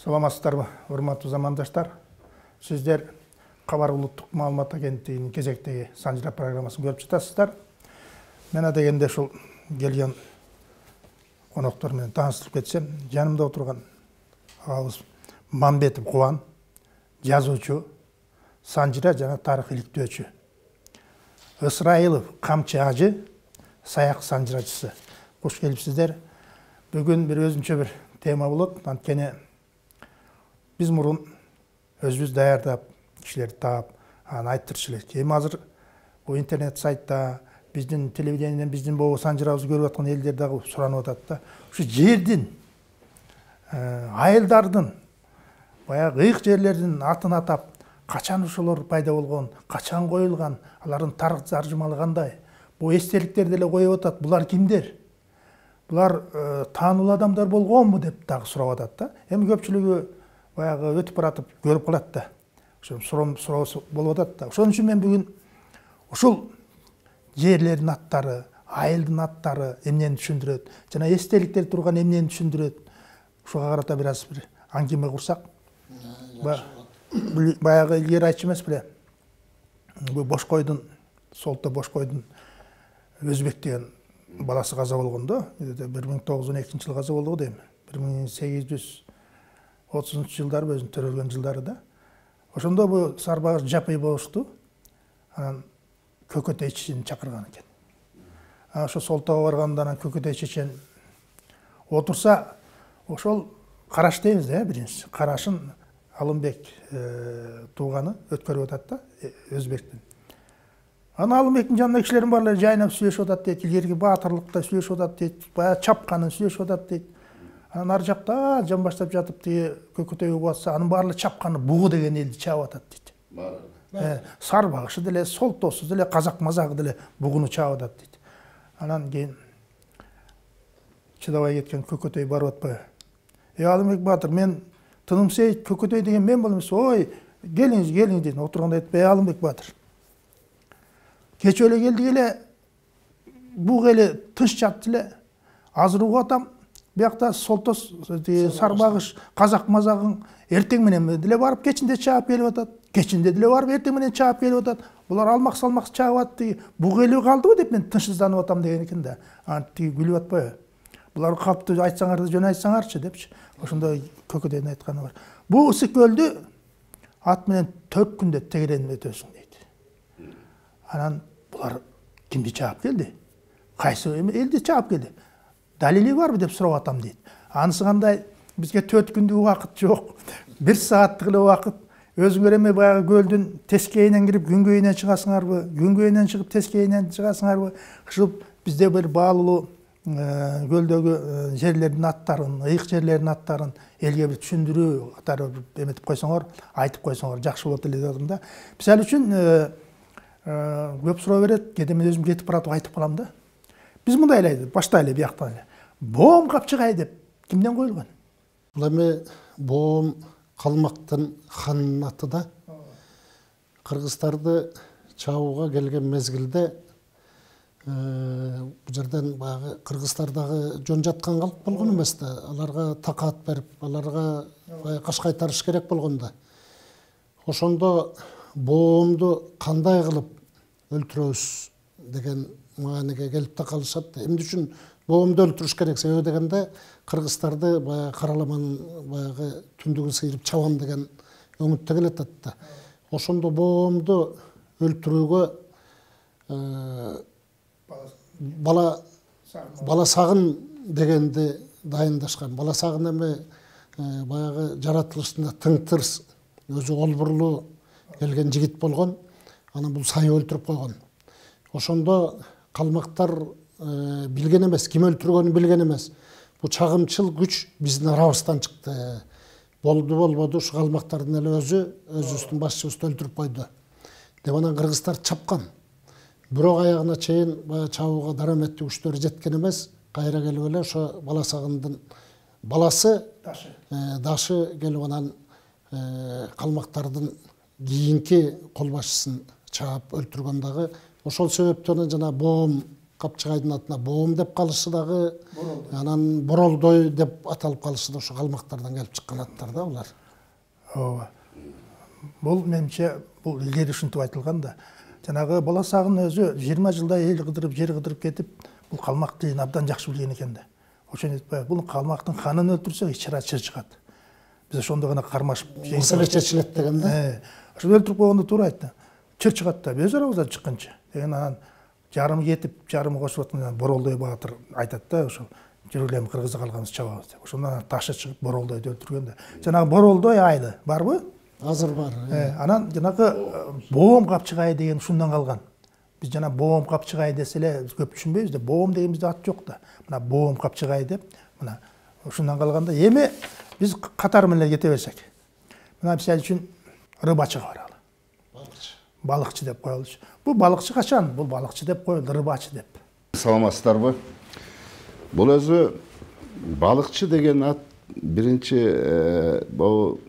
Саламатсыздарбы, урматтуу замандаштар. Сиздер Кабар улуттук маалымат агенттигинин кезектеги Санжыра программасын көрүп жатасыздар. Мен дегенде ушул келген коноктор менен тааныштырып кетсем, жанымда отурган агабыз Мамбетов Кубан, жазуучу, Санжыра жана тарых иликтөөчү. Ысрайылов Камчы Ажы, саяк санжырачысы. Кош келипсиздер. Бүгүн бир өзүнчө бир тема болот. Анткени биз мурун өзүбүз даярдап, кишилерди таап, аны айттырчу элек. Эми азыр бул интернет сайтта биздин телевидениеден биздин бул санжырабызды көрүп аткан элдер дагы суранып атат да. Ушу жердин, айылдардын, баягы ыйык жерлердин атын атап, качан ошолор пайда болгон, качан коюлган, алардын тарых таржымалы кандай? Бул эстеликтерди деле коюп атат. Булар кимдер? Булар таанылуу адамдар болгонбу деп дагы сурап атат да. Эми көпчүлүгү баягы өтүп баратып көрүп калат да. Ошо суроосу болуп атат да. Ошон үчүн мен бүгүн ушул жерлердин аттары, айылдын аттары эмнени түшүндүрөт, жана эстеликтер турган эмнени түшүндүрөт? Ушуга карата бир аз бир аңгеме курсак. Баягы илгери айтчу эмес беле? Бул Бошкойдун, Солто Бошкойдун Өзбек деген баласы каза болгондо, 1912-жылы каза болду дейм. 1830 жылдары өзүнүн төрөлгөн жылдары да. Ошондо бул сарбагыш жапый болушту. Анан Көкөтөй чечени чакырган экен. Ошо Солтого барганда анан Көкөтөй чечен отурса, ошол Караш дейбиз да, биринчи. Карашын Алымбек тууганы өткөрүп атат да, Өзбектин. Анан Алымбектин жанында кишилердин баарлары жайнап сүйлөшүп атат дейт, илгерки баатырлыкта сүйлөшүп атат дейт, баягы чапканын сүйлөшүп атат дейт. Анан ар жакта жан баштап жатып тиги Көкөтөйгө батса, анын баарлары чапканы бугу деген элди чаап атат дейт. Сарбагышы деле, Солтосу деле, казак мазагы деле бугуну чаап атат дейт. Анан кийин чыдабай кеткен Көкөтөй барып атпайбы? Алымбек баатыр, мен Тынымсейит Көкөтөй деген мен болом. Ой, келиңиз дейт. Отурганда айтып, Алымбек баатыр. Кеч эле келдик эле, буг эле тынч жатты эле. Азыр угуп атам, биякта Солтос, сарбагыш, казак мазагың эртең менен деле барып кечинде чаап келип атат. Кечинде деле барып эртең менен чаап келип атат. Булар алмак салмак чаап атты. Буг эле калдыбы деп мен тынчсызданып атам деген экен да. Анан тиги күлүп атпайбы? Булар калпты айтсаңар да жөн айтсаңарчы депчи. Ошондой Көкөтөйдүн айтканы бар. Бул ысык көлдү ат менен 4 күндө тегеренип өтөсүң дейт. Анан булар кимди чаап келди? Кайсы элди чаап келди? Далили барбы деп сурап атам дейт. Анысы кандай? Бизге 4 күндүк убакыт жок. 1 сааттык эле убакыт. Өзүңөр эми баягы көлдүн тескейинен кирип күнгөйүнөн чыгасыңарбы? Күнгөйүнөн чыгып тескейинен чыгасыңарбы? Ушул бизде бир баалуу көлдөгү жерлердин аттарын, ыйык жерлердин аттарын элге бир түшүндүрүү катары эметип койсоңор, айтып койсоңор жакшы болот эле деп атам да. Мисалы үчүн көп суроо берет, кээде мен өзүм кетип баратып айтып калам да. Биз мындай эле баштайлы бияктан эле. Боом Капчыгай деп кимден коюлган? Бул эми Боом Калмактын ханынын аты да. Кыргыздарды чабууга келген мезгилде бул жерден баягы кыргыздардагы жөн жаткан калп болгон эмес да. Аларга такаат берип, аларга каш кайтарыш керек болгон да. Ошондо Боомду кандай кылып өлтүрөбүз деген маанеге келип такалышат. Эмне үчүн Боомду өлтүрүш керек? Себеби дегенде кыргыздарды баягы Караламанын баягы түндүгүн сыйрып чабам деген өңүттө келатат да. Ошондо Боомду өлтүрүүгө бала сагын дегенди дайындашкан. Бала сагын эми баягы жаратылышында тың тырс, өзү олбурлуу келген жигит болгон. Анан бул сай өлтүрүп койгон. Ошондо калмактар билген эмес, ким өлтүргөнүн билген эмес. Бул чагымчыл күч биздин арабыздан чыкты. Болбоду, ушу калмактардын эле өзүбүздүн башчыбызды өлтүрүп койду деп анан кыргыздар чапкан. Бирок аягына чейин баягы чабууга дараметтүү күчтөр жеткен эмес. Кайра келип эле ошо бала сагындын баласы Дашы келип анан калмактардын кийинки кол башчысын чаап өлтүргөн дагы. Ошол себептен жана Боом Капчыгайдын атына боом деп калышы дагы, анан Боролдой деп аталып калышы да ошо калмактардан келип чыккан аттар да булар. Ооба. Бул менимче бул илгери ушинтип айтылган да. Жанагы Баласагын өзү 20 жылдай эл кыдырып, жер кыдырып кетип, бул калмак тилин абдан жакшы билген экен да. Ошону айтпай, бул калмактын ханын өлтүрсөк ичара чыр чыгат. Биз ошондо гана кармашып, Маселе чечилет деген да. Ошо өлтүрүп койгондо туура айтты. Чыр чыгат да, өз арабыздан чыкканчы. Деген анан жарым кетип, жарым кошуп аткан Боролдой баатыр айтат да, ошол жүргүлем кыргызды калганыбыз чабабыз деп. Ошондон ташы чыгып Боролдойду өлтүргөн да. Жанагы Боролдой айылы барбы? Азыр бар. Анан жанагы боом капчыгай деген ушундан калган. Биз жана боом капчыгай десе эле көп түшүнбөйбүз да. Боом дегенбизде ат жок да. Мына боом капчыгай деп, мына ушундан калганда эми биз катар менен кете берсек. Мына мисалы үчүн рыбачыга баралы. Балыкчы деп коелучу. Бул балыкчы качан? Бул балыкчы деп коелду, рыбачы деп. Саламатсыздарбы? Бул өзү балыкчы деген ат биринчи бул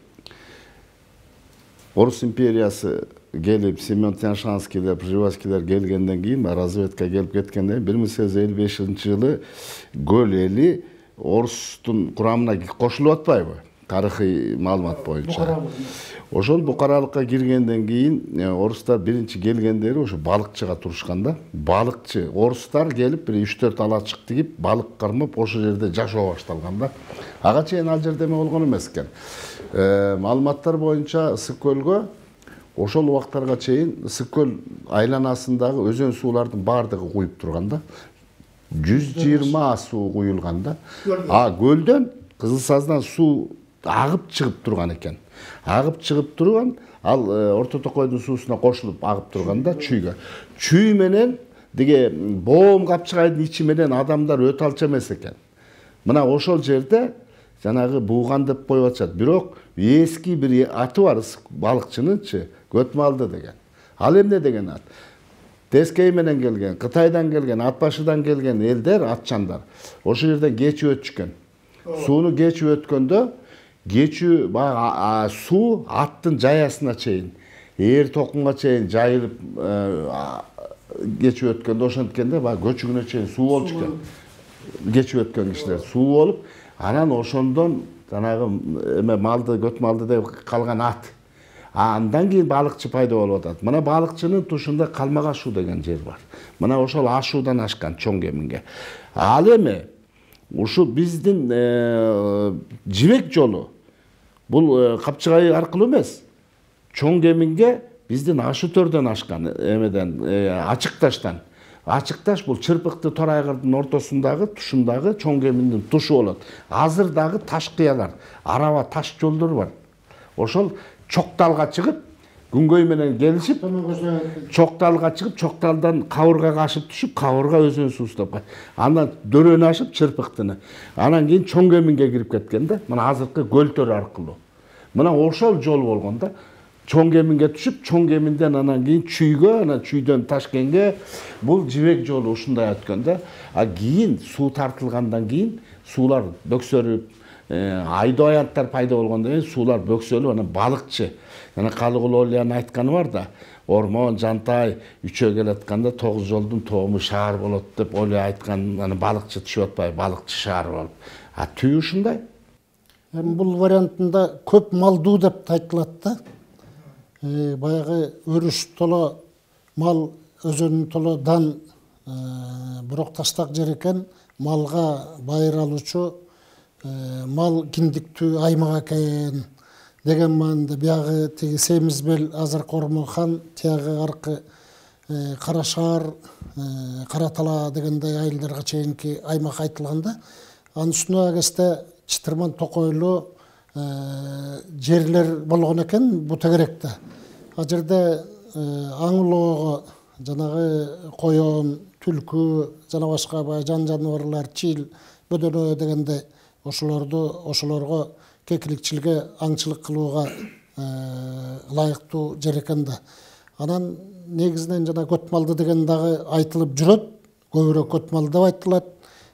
Орус империясы келип, Семен Тяньшанскийлер, Пржевальскийлер келгенден кийин, разведка келип кеткенден 1855-жылы Көл эли Орустун курамына кошулуп атпайбы? Тарыхый маалымат боюнча. Ошол букаралыкка киргенден кийин орустар биринчи келгендери ошо балыкчыга турушкан да. Балыкчы орустар келип бир 3-4 алачык тигип, балык кармап ошол жерде жашоо башталган да. Ага чейин ал жерде эме болгон эмес экен. Маалыматтар боюнча Ысык көлгө ошол убактарга чейин Ысык көл айланасындагы өзөн суулардын баардыгы куюп турган да. 120 суу куюлган да. Көлдөн Кызыл Саздан суу агып чыгып турган экен. Агып чыгып турган, ал Орто Токойдун суусуна кошулуп агып турган да чүйгө. Чүй менен деге боом капчыгайдын ичи менен адамдар өтө алчу эмес экен. Мына ошол жерде жанагы бууган деп коюп атышат. Бирок эски бир аты бар балыкчынынчы, Көтмалды деген. Ал эмне деген ат? Тескей менен келген, Кытайдан келген, Атбашыдан келген элдер, атчандар ошол жерден кечип өтүшкөн. Сууну кечип өткөндө, кечүү баягы суу аттын жаясына чейин, ээр токунга чейин жайылып кечип өткөндө ошонткенде баягы көчүгүнө чейин суу болчу экен. Кечип өткөн кишилер суу болуп, анан ошондон жанагы эме малды, Көтмалды деп калган ат. Андан кийин балыкчы пайда болуп атат. Мына балыкчынын тушунда Калмак ашуу деген жер бар. Мына ошол ашуудан ашкан чоң кеминге. Ал эми ушул биздин жибек жолу бул Капчыгай аркылуу эмес. Чоң кеминге биздин ашы төрдөн ашкан эмеден Ачыкташтан. Ачыкташ бул Чырпыкты Тор айгырдын ортосундагы тушундагы чоң кеминдин тушу болот. Азыр дагы таш кыялар, араба таш жолдор бар. Ошол Чокталга чыгып, күнгөй менен келишип, Чокталга чыгып, Чокталдан Кавыргага ашып түшүп, Кавырга өзөн суусуна кайт. Андан Дөрөнү ашып Чырпыктыны. Анан кийин чоң кеминге кирип кеткен да. Мына азыркы Көлтөр аркылуу. Мына ошол жол болгон да. Чоң кеминге түшүп, чоң кеминден анан кийин Чүйгө, анан Чүйдөн Ташкенге бул жибек жолу ушундай өткөн да. Кийин суу тартылгандан кийин суулар бөксөрүп, айдоо аянттар пайда болгондон кийин суулар бөксөлүп, анан балыкчы. Жана Калыгул Олиянын айтканы бар да. Ормон, Жантай үчөө келатканда 9 жолдун тоому шаар болот деп Олия айткан, анан балыкчы түшүп атпайбы, балыкчы шаар болуп. Түйү ушундай. Бул вариантында көп малдуу деп айтылат да. Баягы өрүш толо мал, өзөнүн толо дан, бирок таштак жер экен, малга байыр алуучу, мал киндиктүү аймак экен деген маанында биягы тиги Семизбел, азыркы Ормохан, тиягы аркы Кара Шаар, Кара Тала дегендей айылдарга чейинки аймак айтылганда, анын үстүнө агесте Чытырман Токойлуу жерлер болгон экен бу тегеректе. Ал жерде аңлоого жанагы коён, түлкү, жана башка жан жаныбарлар, чил, бөдөнө дегенде ошолорго кекиликчиликке, аңчылык кылууга ылайыктуу жер экен да. Анан негизинен жана Көтмалды деген дагы айтылып жүрөт, көбүрөөк Көтмалды деп айтылат.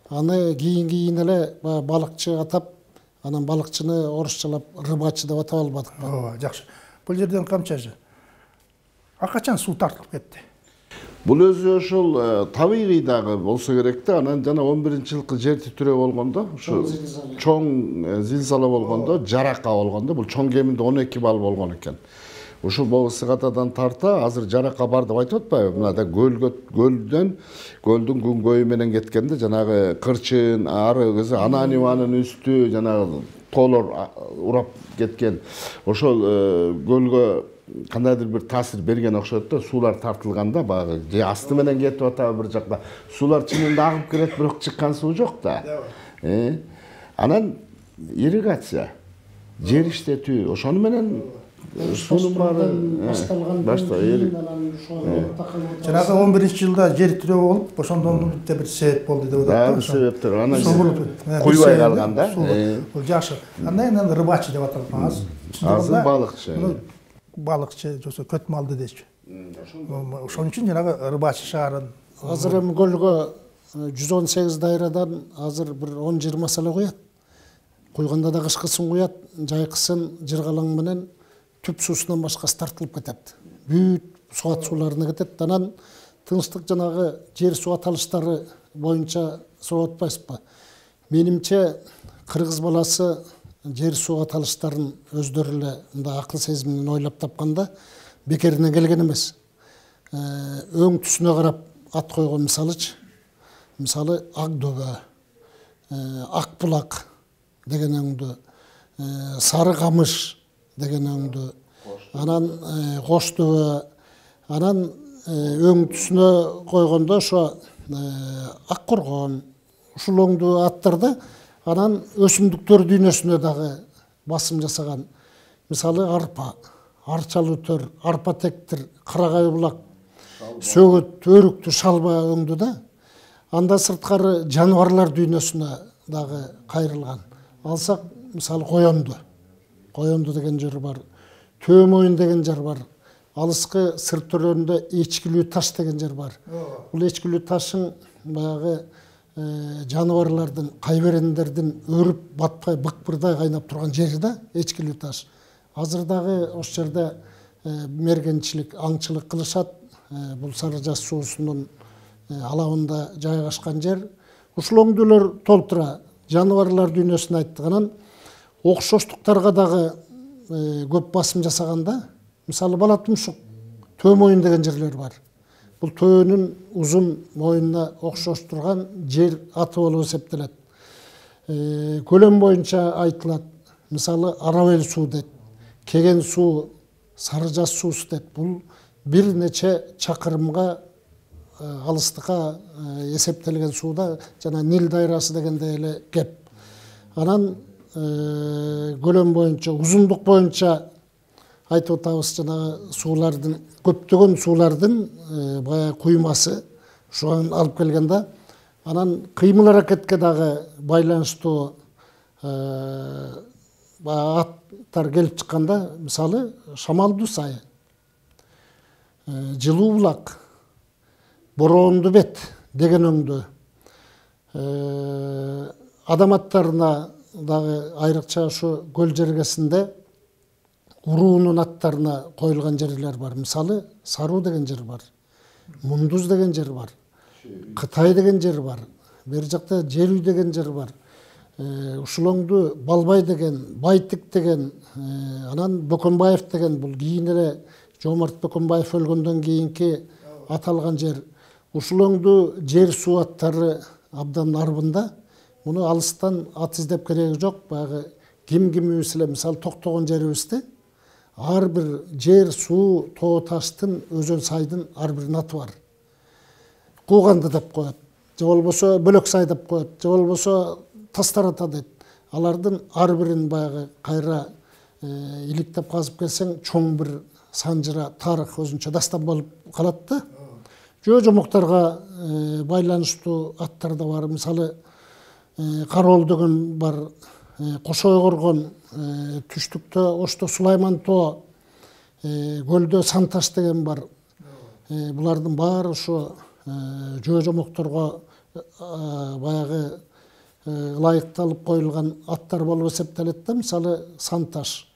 Аны кийин эле балыкчы атап, анан балыкчыны орусчалап рыбачы деп атап албадык. Ооба, жакшы. Бул жерден камча? Качан суу тартылып кетти? Бул өзү ошол табигый дагы болсо керек да. Анан жана 11-жылкы жер титирөө болгондо, ушу чоң зилзала болгондо, жарака болгондо, бул чоң кеминде 12 балл болгон экен. Ушул Богусыгатадан тарта азыр жарака бар деп айтып атпайбы? Мынада көлдүн күнгөйү менен кеткенде жанагы кырчын, ары кызы Ананиванын үстү жанагы тоолор урап кеткен. Ошол көлгө кандайдыр бир таасир берген окшойт да, суулар тартылганда баягы же асты менен кетип атабы бир жакка. Суулар чынында агып келет, бирок чыккан суу жок да. Анан ирригация, жер иштетүү, ошону менен суунун баары жанагы 11-жылда жер тирөө болуп, ошондон да бир себеп болду деп атат. Да, себептер. Анан куйбай калган да. Бул жакшы. Андан рыбачы деп аталат. Азыр балыкчы. Балыкчы жосо көт малды дечи. Ошон үчүн жанагы рыбачы шаарын. Азыр эми көлгө 118 дайрадан азыр бир 10-20 сала куят. Куйганда да кышкысын куят, жайкысын жыргалаң менен түп суусунан башкасы тартылып кетет. Бүт суат сууларына кетет. Анан тынчтык жанагы жер суу аталыштары боюнча сурап атпайсызбы? Менимче кыргыз баласы жер суу аталыштарын өздөрү эле мындай акыл сезим менен ойлоп тапканда бекеринен келген эмес. Өң түсүнө карап ат койгон мисалычы. Мисалы Ак дөбө, Ак булак деген өңдү, Сары камыш деген өңдү, анан Кош дөбө, анан өң түсүнө койгондо ошо Ак коргон, ушул өңдү аттарда анан өсүмдүктөр дүйнөсүнө дагы басым жасаган. Мисалы арпа, арчалуу төр, арпа тектир, Карагай булак, сөгөт, өрүктү, шалба өңдү да. Анда сырткары жаныбарлар дүйнөсүнө дагы кайрылган. Алсак, мисалы коёнду. Коёнду деген жер бар. Төөмойун деген жер бар. Алыскы сыр төрөндө эчкилүү таш деген жер бар. Бул эчкилүү ташың баягы жаныбарлардын, кайберендердин өрүп батпай быкпырдай кайнап турган жери да, эчкилүү таш. Азыр дагы ошол жерде мергенчилик, аңчылык кылышат. Бул Сары Жаз суусунун алабында жайгашкан жер. Ушул өңдүүлөр толтура жаныбарлар дүйнөсүн айттыгынан окшоштуктарга дагы көп басым жасаганда, мисалы Бала Тумшук, Төөмойун деген жерлер бар. Бул төөнүн узун моюнуна окшош турган жер аты болуп эсептелет. Көлөм боюнча айтылат. Мисалы Арабел суу дейт, Кеген суу, Сары Жаз суусу дейт. Бул бир нече чакырымга алыстыкка эсептелген сууда, жана Нил дайрасы дегенде эле кеп. Анан көлөм боюнча, узундук боюнча айтып атабыз, жанагы суулардын, көптөгөн суулардын баягы куймасы ушуга алып келгенде, анан кыймыл аракетке дагы байланыштуу аттар келип чыкканда, мисалы Шамалдуу сайы, Жылуу булак, Бороондуу бет деген өңдү. Адам аттарына дагы айрыкча ушу көл жергесинде уруунун аттарына коюлган жерлер бар. Мисалы Саруу деген жер бар, Мундуз деген жер бар, Кытай деген жер бар, бери жакта Жерүй деген жер бар. Ушул өңдү Балбай деген, Байтик деген, анан Бөкөнбаев деген, бул кийин эле Жомарт Бөкөнбаев өлгөндөн кийинки аталган жер. Ушул өңдү жер суу аттары абдан арбында. Муну алыстан ат издеп кереги жок. Баягы кимибиз эле мисалы токтогон жерибизде ар бир жер, суу, тоо таштын, өзөн сайдын ар биринин аты бар. Кууганды деп коет, же болбосо Бөлөк сай деп коет, же болбосо Тастар ата дейт. Алардын ар бирин баягы кайра иликтеп казып келсең, чоң бир санжыра тарых, өзүнчө дастан болуп калат да. Жөө-жомоктарга байланыштуу аттар да бар. Мисалы Кароол деген бар, Кошой коргон, түштүктө Ошто Сулайман тоо, көлдө Санташ деген бар. Булардын баары ошо жөө-жомокторго баягы ылайыкталып коюлган аттар болуп эсептелет да. Мисалы Санташ,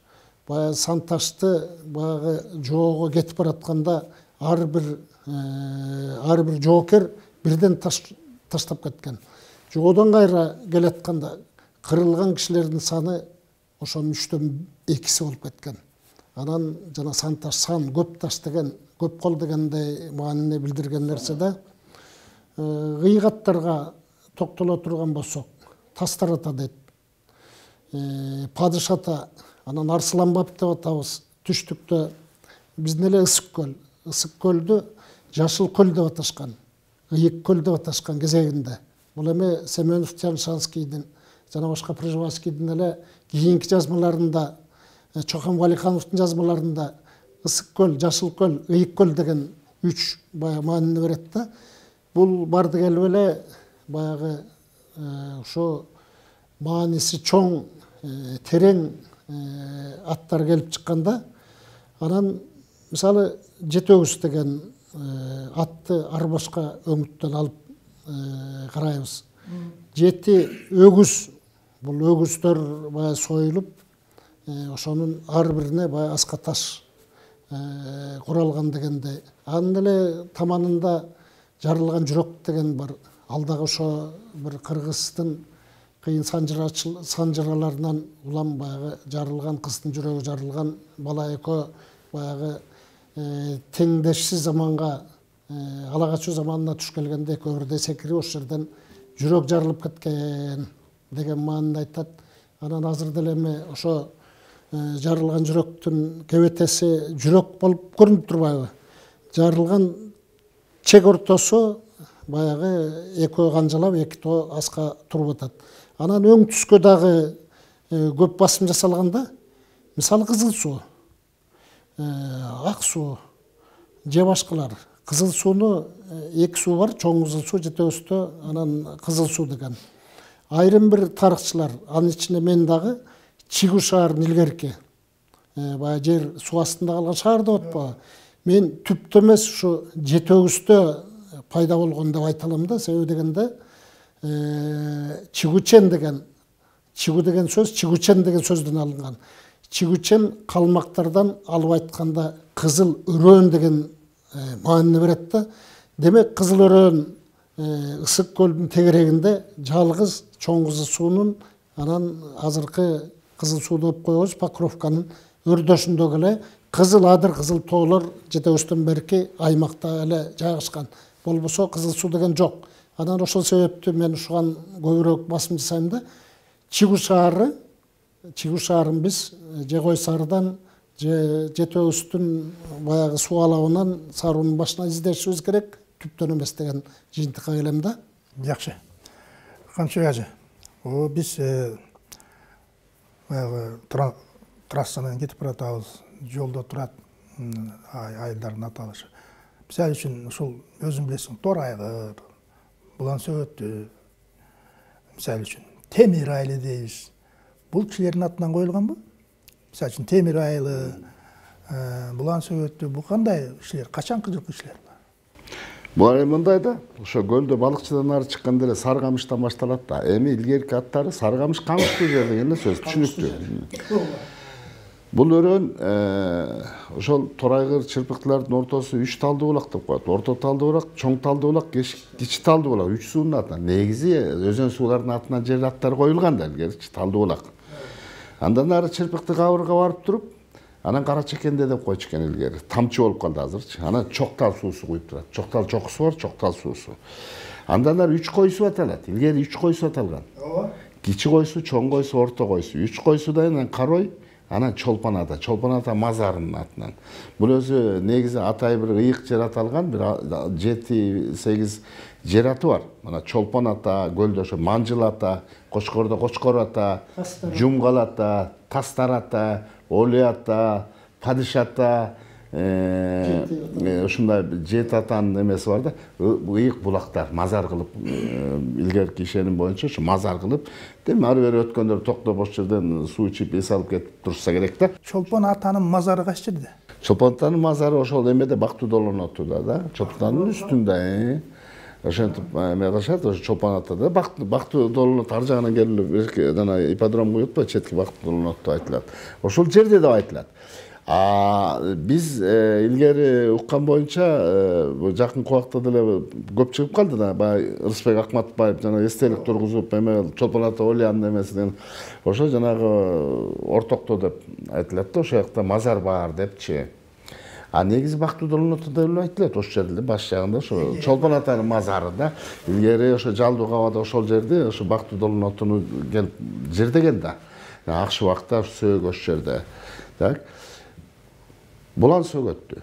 баягы Санташты баягы жоого кетип баратканда ар бир жоокер бирден таштап кеткен. Одан кайра келатканда кырылган кишилердин саны ошонун 3/2 болуп кеткен. Анан жана сан көп таш деген, көп кол дегендей маанини билдирген нерседе кыйгаттарга токтоло турган болсок, Тастарата дейт, Падышата, анан Арсыланбап деп атабыз. Түштүктө биздин эле Ысык көлдү Жашыл көл деп аташкан, Ыйык көл деп аташкан кезегинде. Бул эми Семенов Тяншанскийдин жана башка Пржевальскийдин эле кийинки жазмаларында, Чохан Валихановдун жазмаларында Ысык көл, Жашыл көл, Ыйык көл деген 3 баягы маанини берет да. Бул барды келип эле баягы ошо мааниси чоң, терең аттар келип чыкканда, анан мисалы Жетөгүз деген атты Арбашка өңүттөн алып карайбыз. Жети өгүз, бул өгүздөр баягы союлуп, ошонун ар бирине баягы аска таш куралган дегендей. Анын эле таманында жарылган жүрөк деген бар. Алдагы ошо бир кыргыздын кыйын санжыраларынан улам баягы жарылган, кыздын жүрөгү жарылган, бала экөө баягы теңдешсиз заманга, ала качуу заманына туш келгенде экөө бирдей секирип ошол жерден жүрөк жарылып кеткен деген маанини айтат. Анан азыр деле эми ошо жарылган жүрөктүн кебетеси жүрөк болуп көрүнүп турбайбы? Жарылган чек ортосу баягы экөө канжалап, эки тоо аска туруп атат. Анан өң түскө дагы көп басым жасалганда, мисалы Кызыл суу, Ак суу же башкалар. Кызыл сууну эки суу бар, чоң Кызыл суу, Жетөөстө, анан Кызыл суу деген. Айрым бир тарыхчылар, анын ичинде мен дагы Чигүү шаарын илгерки, баягы жер суу астында калган шаар деп атпайбы? Мен түптө эмес ушу Жетөгүздө пайда болгон деп айта алам да. Себеби дегенде Чигүүчен деген, чигүү деген сөз Чигүүчен деген сөздөн алынган. Чигүүчен калмактардан алып айтканда кызыл өрөөн деген маанини берет да. Демек кызыл өрөөн Ысык көлдүн тегерегинде жалгыз чоң Кызыл суунун, анан азыркы Кызыл суу деп коебуз, Покровканын өрдөшүндөгү эле кызыл адыр, кызыл тоолор Жетөөстөн берки аймакта эле жайгашкан. Болбосо Кызыл суу деген жок. Анан ошол себептүү мен ушуган көбүрөөк басым жасайм да. Чигүү шаарын биз же Кой Сарыдан, же Жетөөстүн баягы суу алабынан Сарунун башына издешибиз керек, түптөн эмес деген жыйынтыкка келем да. Жакшы. Камчыбек ажы, биз баягы трассадан кетип баратабыз, жолдо турат айылдардын аталышы. Мисалы үчүн ушул өзүң билесиң, Тор айгыр, Булан Сөбөттү, мисалы үчүн Темир айылы дейбиз. Бул кишилердин атынан коюлганбы? Мисалы үчүн Темир айылы, Булан Сөбөттү, бул кандай кишилер, качанкы жылкы кишилер? Бул мындай да, ошо көлдө балыкчыдан ары чыкканда эле Саргамыштан башталат да. Эми илгерки аттары Саргамыш камыштуу жер деген эле сөз, түшүнүктүү. Бул өрөөн ошол Торайгыр чырпыктылардын ортосу 3 талдуу булак деп коет. Орто талдуу булак, чоң талдуу булак, кичи талдуу булак, 3 суунун атынан. Негизи өзөн суулардын атынан жер аттары коюлган да илгерки талдуу булак. Андан ары чырпыкты кабырга барып туруп, анан Кара Чекенде деп койчу экен илгери. Тамчы болуп калды азырчы. Анан Чоктал суусу куюп турат. Чоктал чокусу бар, Чоктал суусу. Андан ары 3 койсу аталат. Илгери 3 койсу аталган. Кичи койсу, чоң койсу, орто койсу. 3 койсудан анан Карой, анан Чолпон ата. Чолпон ата мазарынын атынан. Бул өзү негизи атай бир ыйык жер аталган, бир 7-8 жер аты бар. Мына Чолпон ата, көлдө ошо Манжыл ата, Кочкордо Кочкор ата, Жумгал ата, Тастар ата, Оли ата, Падыш ата, ушундай 7 атанын эмеси бар да. Ыйык булактар мазар кылып, илгерки ишеним боюнча ошо мазар кылып, деме ары бери өткөндөр токтоп ошол жерден суу ичип эс алып кетип турса керек да. Чолпон атанын мазары кайсы жерде? Чолпон атанын мазары ошол эмеде Бактуу долонотуда да, Чолпон атанын үстүндө. Ошентип эме кылышат, ошо Чолпон атада Бактуу долонот ар жагынан келип жана ипподром коюп атпайбы, четки Бактуу долонотту айтылат. Ошол жерде деп айтылат. Биз илгери уккан боюнча жакынкы убакта деле көп чыгып калды да, баягы Ырысбек Акматбаев жана эстелик тургузуп, эме Чолпон ата Олиянын эмесинен ошо жанагы ортокто деп айтылат да, ошол жакта мазар бар депчи. Негизи Бактыдолдун деп айтылат ошол жерде баш жагында, ошо Чолпон атанын мазары да. Илгери ошо Жалдуу Кабада ошол жерде ошо Бактыдолдун отуну келип жердеген да. Акшы убакта сөөгө ошол жерде. Так. Булан сөгөттү.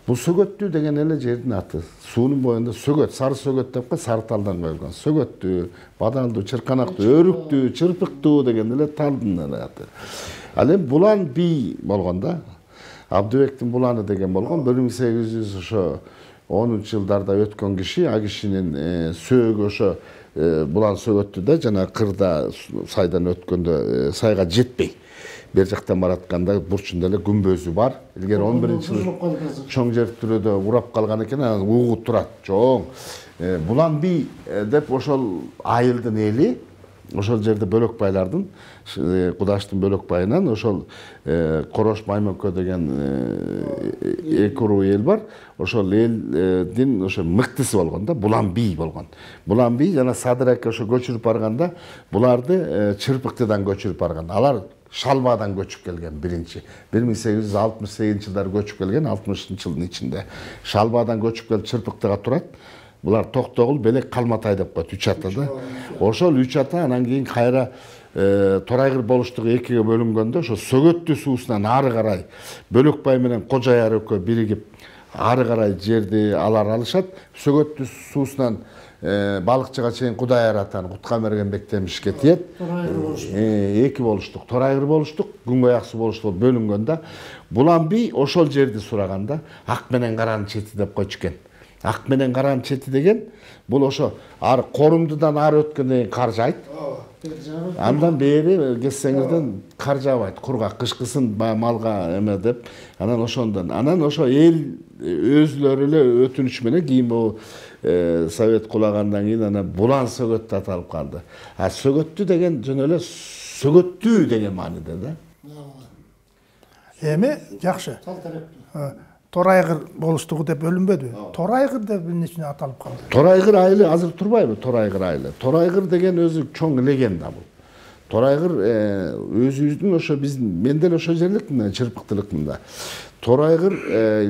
Бул сөгөттү деген эле жердин аты. Суунун боюнда сөгөт, сары сөгөт деп кой, сары талдан коюлган. Сөгөттү, бадалдуу, чырканактуу, өрүктүү, чырпыктуу деген эле талдын эле аты. Ал эми Булан бий болгон да. Абдыбектин Буланы деген болгон 1800 ошо 10-жылдарда өткөн киши, а кишинин сөөгү ошо Булан сөгөттү да, жана кырда сайдан өткөндө сайга жетпей. Бер жактан баратканда бурчунда эле күмбөзү бар. Илгери 11-жылы чоң жер түрөдө урап калган экен, анан угу турат, чоң. Булан бий деп ошол айылдын эли, ошол жерде Бөлөкбайлардын, Кудаштын Бөлөкбайынан ошол Корош Маймөкө деген эки уруу эл бар. Ошол элдин ошо мыктысы болгон да, Булан бий болгон. Булан бий жана Садыр аке ошо көчүрүп барганда буларды Чырпыктыдан көчүрүп барган. Алар Шалбадан көчүп келген биринчи. 1868-жылдары көчүп келген, 60-жылдын ичинде. Шалбадан көчүп келип Чырпыктыга турат. Булар Токтогул, Белек, Калматай деп коет, 3 ата да. Ошол 3 ата анан кийин кайра Торайгыр болуштугу экиге бөлүнгөндө ошо сөгөттүү суусунан ары карай Бөлөкбай менен Кожаяр экөө биригип ары карай жерди алышат. Сөгөттүү суусунан балыкчыга чейин Кудаяр атаны Куткамергенбек Темишке тиет. Эки болуштук, Торайгыр болуштук, Күнгөй Аксу болуштук бөлүнгөн да. Булан бий ошол жерди сураганда ак менен каранын чети деп койчу экен. Ак менен каранын чети деген бул ошо ары Корумдудан ары өткөндөн кар жайт. Андан бери кессеңизден кар жаабайт, кургак, кышкысын малга эме деп. Анан ошондон, анан ошо эл өзүлөрү эле өтүнүч менен кийин бул Совет кулагандан кийин анан Булан сөгөт аталып калды. Сөгөттү деген жөн эле сөгөттүү деген мааниде да. Эми жакшы. Торайгыр болуштугу деп бөлүнбөдү. Торайгыр деп эмне үчүн аталып калды? Торайгыр айылы азыр турбайбы? Торайгыр айылы. Торайгыр деген өзү чоң легенда бул. Торайгыр өзүбүздүн ошо мен деле ошо жерликмин, Чырпыктылыкмын да. Торайгыр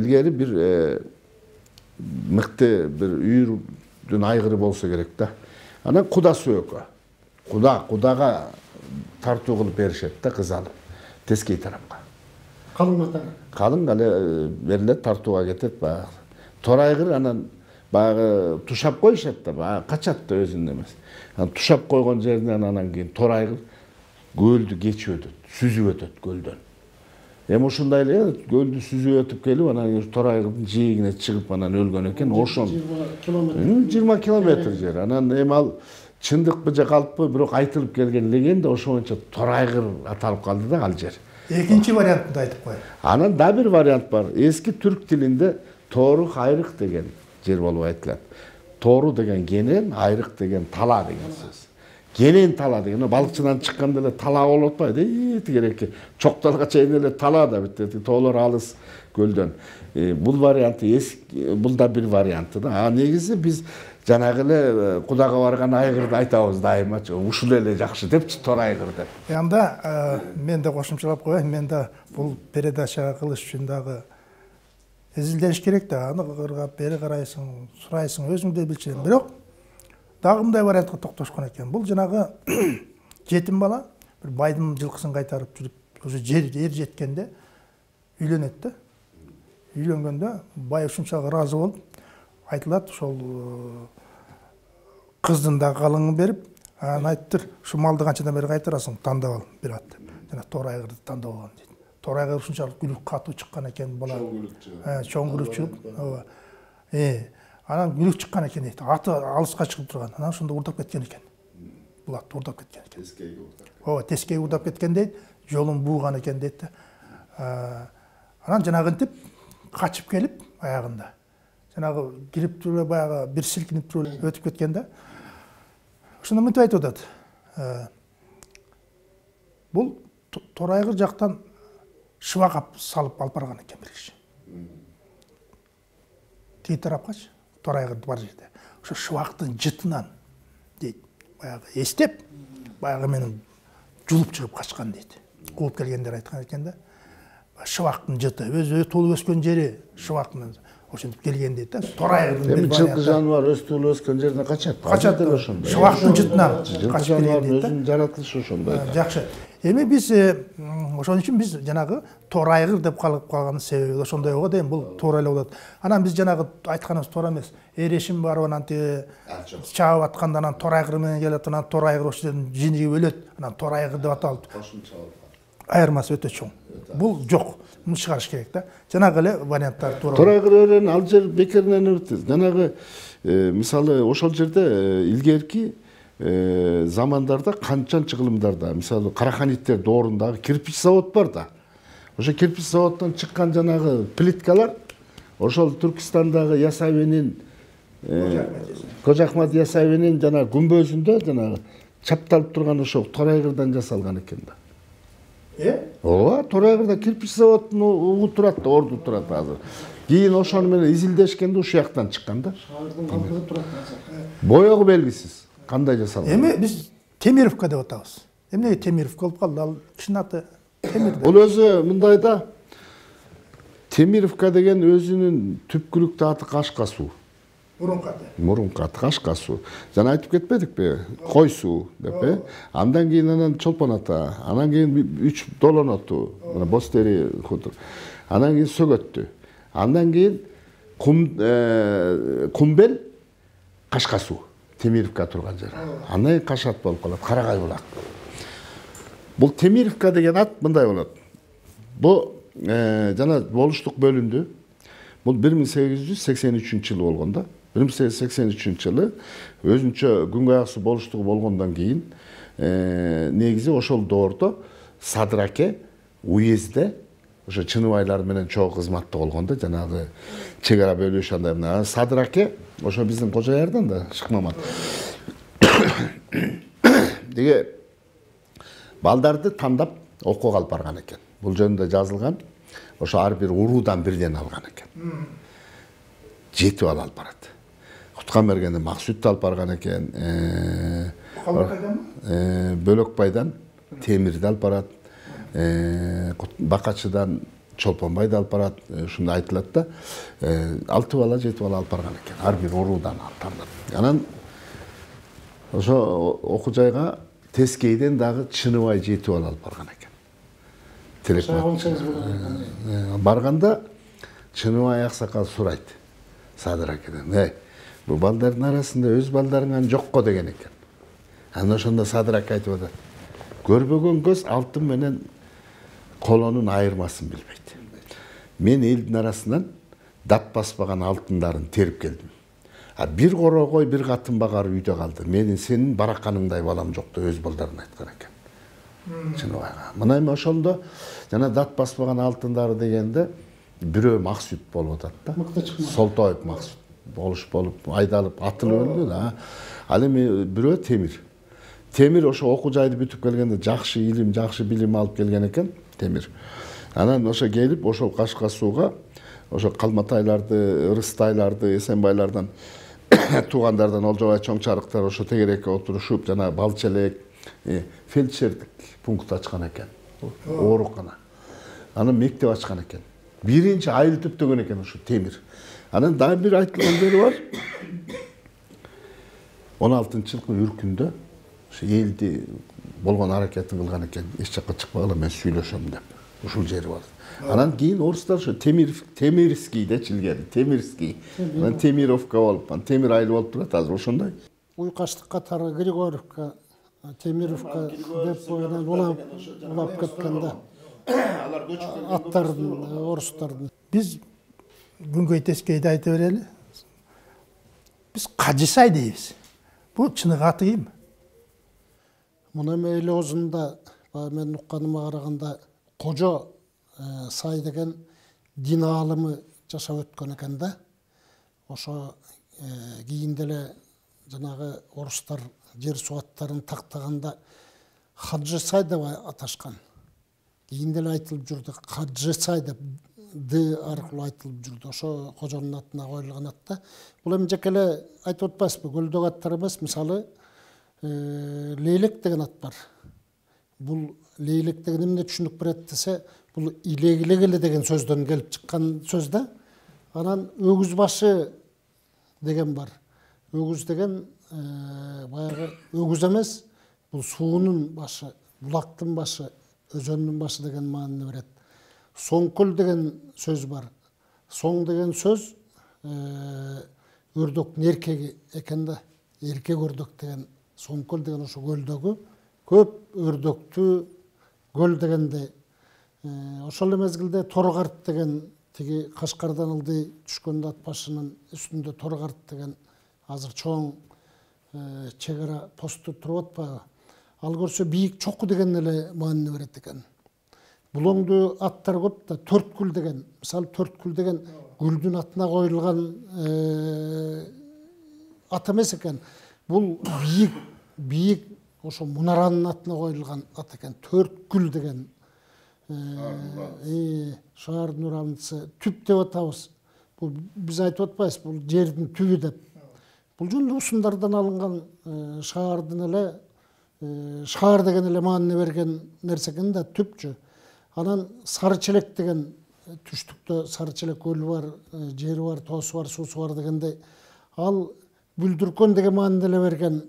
илгери бир мыкты бир үйүрдүн айгыры болсо керек да. Анан куда сөөкө. Кудага тартуу кылып беришет да, кыз алып. Тескей тарапка. Калың атары. Калың эле берилет, тартууга кетет баягы. Торайгыр анан баягы тушап коюшат да, баягы качат да өзүнүн эмес. Анан тушап койгон жеринен анан кийин Торайгыр көлдү кечип өтөт, сүзүп өтөт көлдөн. Эми ушундай эле көлдү сүзүп өтүп келип анан Торайгырдын жээгине чыгып анан өлгөн экен. Ошон 20 километр жер. Анан эми ал чындыкпы же калппы, бирок айтылып келген легенда ошо боюнча Торайгыр аталып калды да ал жер. Экинчи вариантын айтып коеюн. Анан да бир вариант бар. Эски түрк тилинде Тору Айрык деген жер болуп айтылат. Тору деген кенен, айрык деген тала деген сөз. Кенен тала деген, балыкчыдан чыкканда эле тала болуп атпайбы? Тигерекке Чокталга чейин эле тала да бит, тоолор алыс көлдөн. Бул варианты эски, бул да бир варианты да. Негизи биз жанагы эле Кудага барган айгырды айтабыз дайымачы. Ушул эле жакшы депчи, Торайгыр деп. Анда мен да кошумчалап коеюн, мен да бул передача кылыш үчүн дагы изилдеш керек да. Аны кыргап бери карайсың, сурайсың, өзүң да билчиң. Бирок дагы мындай вариантка токтошкон экен. Бул жанагы жетим бала бир байдын жылкысын кайтарып жүрүп, уже жер жеткенде үйлөнөт да. Үйлөнгөндө бай ушунчалык ыраазы болуп, айтылат, ошол кыздын да калыңын берип, анан айтыптыр, ушу малды канчадан бери кайтарасың, тандап ал, бир ат деп. Жана Торайгырды тандап алган дейт. Торайгыр ушунчалык күлүп катуу чыккан экен бала. Чоң күлүп чыгып, ооба. Анан күлүп чыккан экен дейт. Аты алыска чыгып турган. Анан ошондо урдап кеткен экен. Бул ат урдап кеткен экен. Тескейге урдап. Ооба, тескейге урдап кеткен дейт. Жолун бууган экен дейт да. Анан жанагынтип качып келип аягында. Жанагы кирип туруп баягы бир силкинип туруп өтүп кеткен да. Ошондо мынтип айтып атат. Бул Торайгыр жактан шыбак салып алып барган экен бир киши. Тиги тарапкачы, Торайгырды бар жерде. Ошо шыбактын жытынан дейт, баягы эстеп, баягы менен жулуп чыгып качкан дейт. Кууп келгендер айткан экен да. Шыбактын жыты, өзү туулуп өскөн жери шыбактын ошентип келген дейт да. Торайгырдын Эми жылкы жаныбар өз туулуп өскөн жерине качат. Качат деле ошондой. Шыбактын жытынан качып келген дейт да. Өзүнүн жаратылышы ошондой. Жакшы. Эми биз ошон үчүн биз жанагы Торайгыр деп калган себеби ошондой го дейм, бул туура эле болот. Анан биз жанагы айтканыбыз туура эмес. Эрешим барып анан чаап атканда анан Торайгыр менен келет, анан Торайгыр ошол жерден жинигип өлөт, анан Торайгыр деп аталып. Айырмасы өтө чоң. Бул жок. Муну чыгарыш керек да. Жанагы эле варианттар туура. Торайгыр өрөн ал жер бекеринен өтү. Жанагы мисалы ошол жерде илгерки замандарда канчанчы кылымдарда, мисалы Караханиттер доорундагы кирпич завод бар да. Ошо кирпич заводдон чыккан жанагы плиткалар ошол Түркістандагы Ясавинин Кожа Ахмад Ясавинин жана күмбөзүндө жанагы чапталып турган ошо Торайгырдан жасалган экен да. Ооба, Торайгырда кирпич заводдун угу турат да, орду турат азыр. Кийин ошону менен изилдешкенде ушул жактан чыккан да. Шаардын калдыгы турат азыр. Боёгу белгисиз. Кандай жасалган? Эми биз Темировка деп атабыз. Эмнеге Темировка болуп калды? Ал кишинин аты Темир. Бул өзү мындай да. Темировка деген өзүнүн түпкүлүктүү аты Кашка суу. Мурунку аты. Мурунку аты Кашка суу. Жана айтып кетпедикпи? Кой суу деп. Андан кийин анан Чолпон ата, анан кийин 3 Долон оту, мына Бостери хутур. Анан кийин Сөгөттү. Андан кийин Кумбел Кашка суу. Темировка турган жер. Андан кийин Кашат болуп калат, Карагай булак. Бул Темировка деген ат мындай болот. Бул жана болуштук бөлүндү. Бул 1883-жылы болгон да. 1883-жылы өзүнчө күнгөй ак суу болуштугу болгондон кийин негизи ошол доордо Садыраке уездде ошо Чыныбайлар менен чогуу кызматта болгон да, жанагы чек ара бөлүш андай мына. Садыраке ошо биздин Кожоярдан да, Шыкмамат. Деге балдарды тандап окууга алып барган экен. Бул жөнүндө жазылган. Ошо ар бир уруудан бирден алган экен. Жетип алып барат. Куткан бергенде Максүттү алып барган экен. Бөлөкбайдан Темирди алып барат. Бакачыдан Чолпонбайды алып барат. Ушундай айтылат да. 6 бала, 7 бала алып барган экен. Ар бир уруудан тандап. Анан ошо окуу жайга Тескейден дагы Чыныбай 7 бала алып барган экен. Барганда Чыныбай аксакал сурайт Садыракеден. Бул балдардын арасында өз балдарыңан жокко деген экен. Анан ошондо Садырак айтып атат. Көрбөгөн көз алтын менен колонун айырмасын билбейт. Мен элдин арасынан дат баспаган алтындарын терип келдим. Бир корогой, бир катын багар үйдө калды. Менин сенин бараканыңдай балам жок деп өз балдарына айткан экен. Чыныбайга. Мына эми ошондо жана дат баспаган алтындары дегенде бирөө Максүт болуп атат да. Солтоев Максүт болуп айдалып атылып өлдү да. Ал эми бирөө Темир. Темир ошо окуу жайды бүтүп келгенде жакшы илим, жакшы билим алып келген экен Темир. Анан ошо келип ошол Кашка сууга ошо Калматайларды, Ырыстайларды, Эсенбайлардан туугандардан Олжобай Чоңчарыктар ошо тегерекке отурушуп жана Балчелек фельдшердик пункт ачкан экен. Оорукана. Анан мектеп ачкан экен. Биринчи айыл төптөгөн экен ошо Темир. Анан дагы бир айтылган жери бар. 16-жылкы үркүндө ошо элди болгон аракетин кылган экен. Эч жакка чыкпагыла, мен сүйлөшөм деп. Ушул жери бар. Анан кийин орустар ошо Темирский дечи илгери, Темирский. Анан Темировка болуп, анан Темир айыл болуп турат азыр ошондой. Уйкаштык катары Григорьевка, Темировка деп улап кеткен да. Аттардын, орустардын. Биз Күнгөй Тескейди айта берели. Биз Кажысай дейбиз. Бул чыныгы аты ким? Мына эми Озунда мен укканыма караганда Кожо сай деген дин аалымы жашап өткөн экен да. Ошо кийин деле жанагы орустар жер суу аттарын тактаганда Хаджы сай деп аташкан. кийин деле айтылып жүрдү, Каджысай деп Д аркылуу айтылып жүрдү. Ошо кожонун атына коюлган атта. Бул эми жеке эле айтып атпайсызбы, көлдөгү аттар эмес, мисалы Лейлек деген ат бар. Бул Лейлек деген эмне түшүнүк берет десе, бул илегилегеле деген сөздөн келип чыккан сөз да. Анан өгүз башы деген бар. Өгүз деген баягы өгүз эмес, бул суунун башы, булактын башы, өзөннүн башы деген маанини берет. Соңкөл деген сөз бар. Соң деген сөз өрдөктүн эркеги экен да. Эркек өрдөк деген. Соңкөл деген ошо көлдөгү көп өрдөктүү көл дегенде. Ошол эле мезгилде Торгарт деген тиги Кашкардан ылдый түшкөндө ат башынын үстүндө Торгарт деген азыр чоң чек ара посту туруп атпайбы? Ал көрсө бийик чоку деген эле маанини берет экен. Булоңдуу аттар көп да, Төрткүл деген, мисалы Төрткүл деген гүлдүн атына коюлган ат эмес экен. Бул бийик ошо мунаранын атына коюлган ат экен. Төрткүл деген. Шаардын урамчысы түп деп атабыз. Бул биз айтып атпайбыз, бул жердин түбү деп. Бул жөн усундардан алынган шаардын эле шаар деген эле маанини берген нерсе экен да, түпчү. Анан Сарычелек деген түштүктө Сарычелек көлү бар, жери бар, тоосу бар, суусу бар дегендей. Ал бүлдүркөн деген маанини эле берген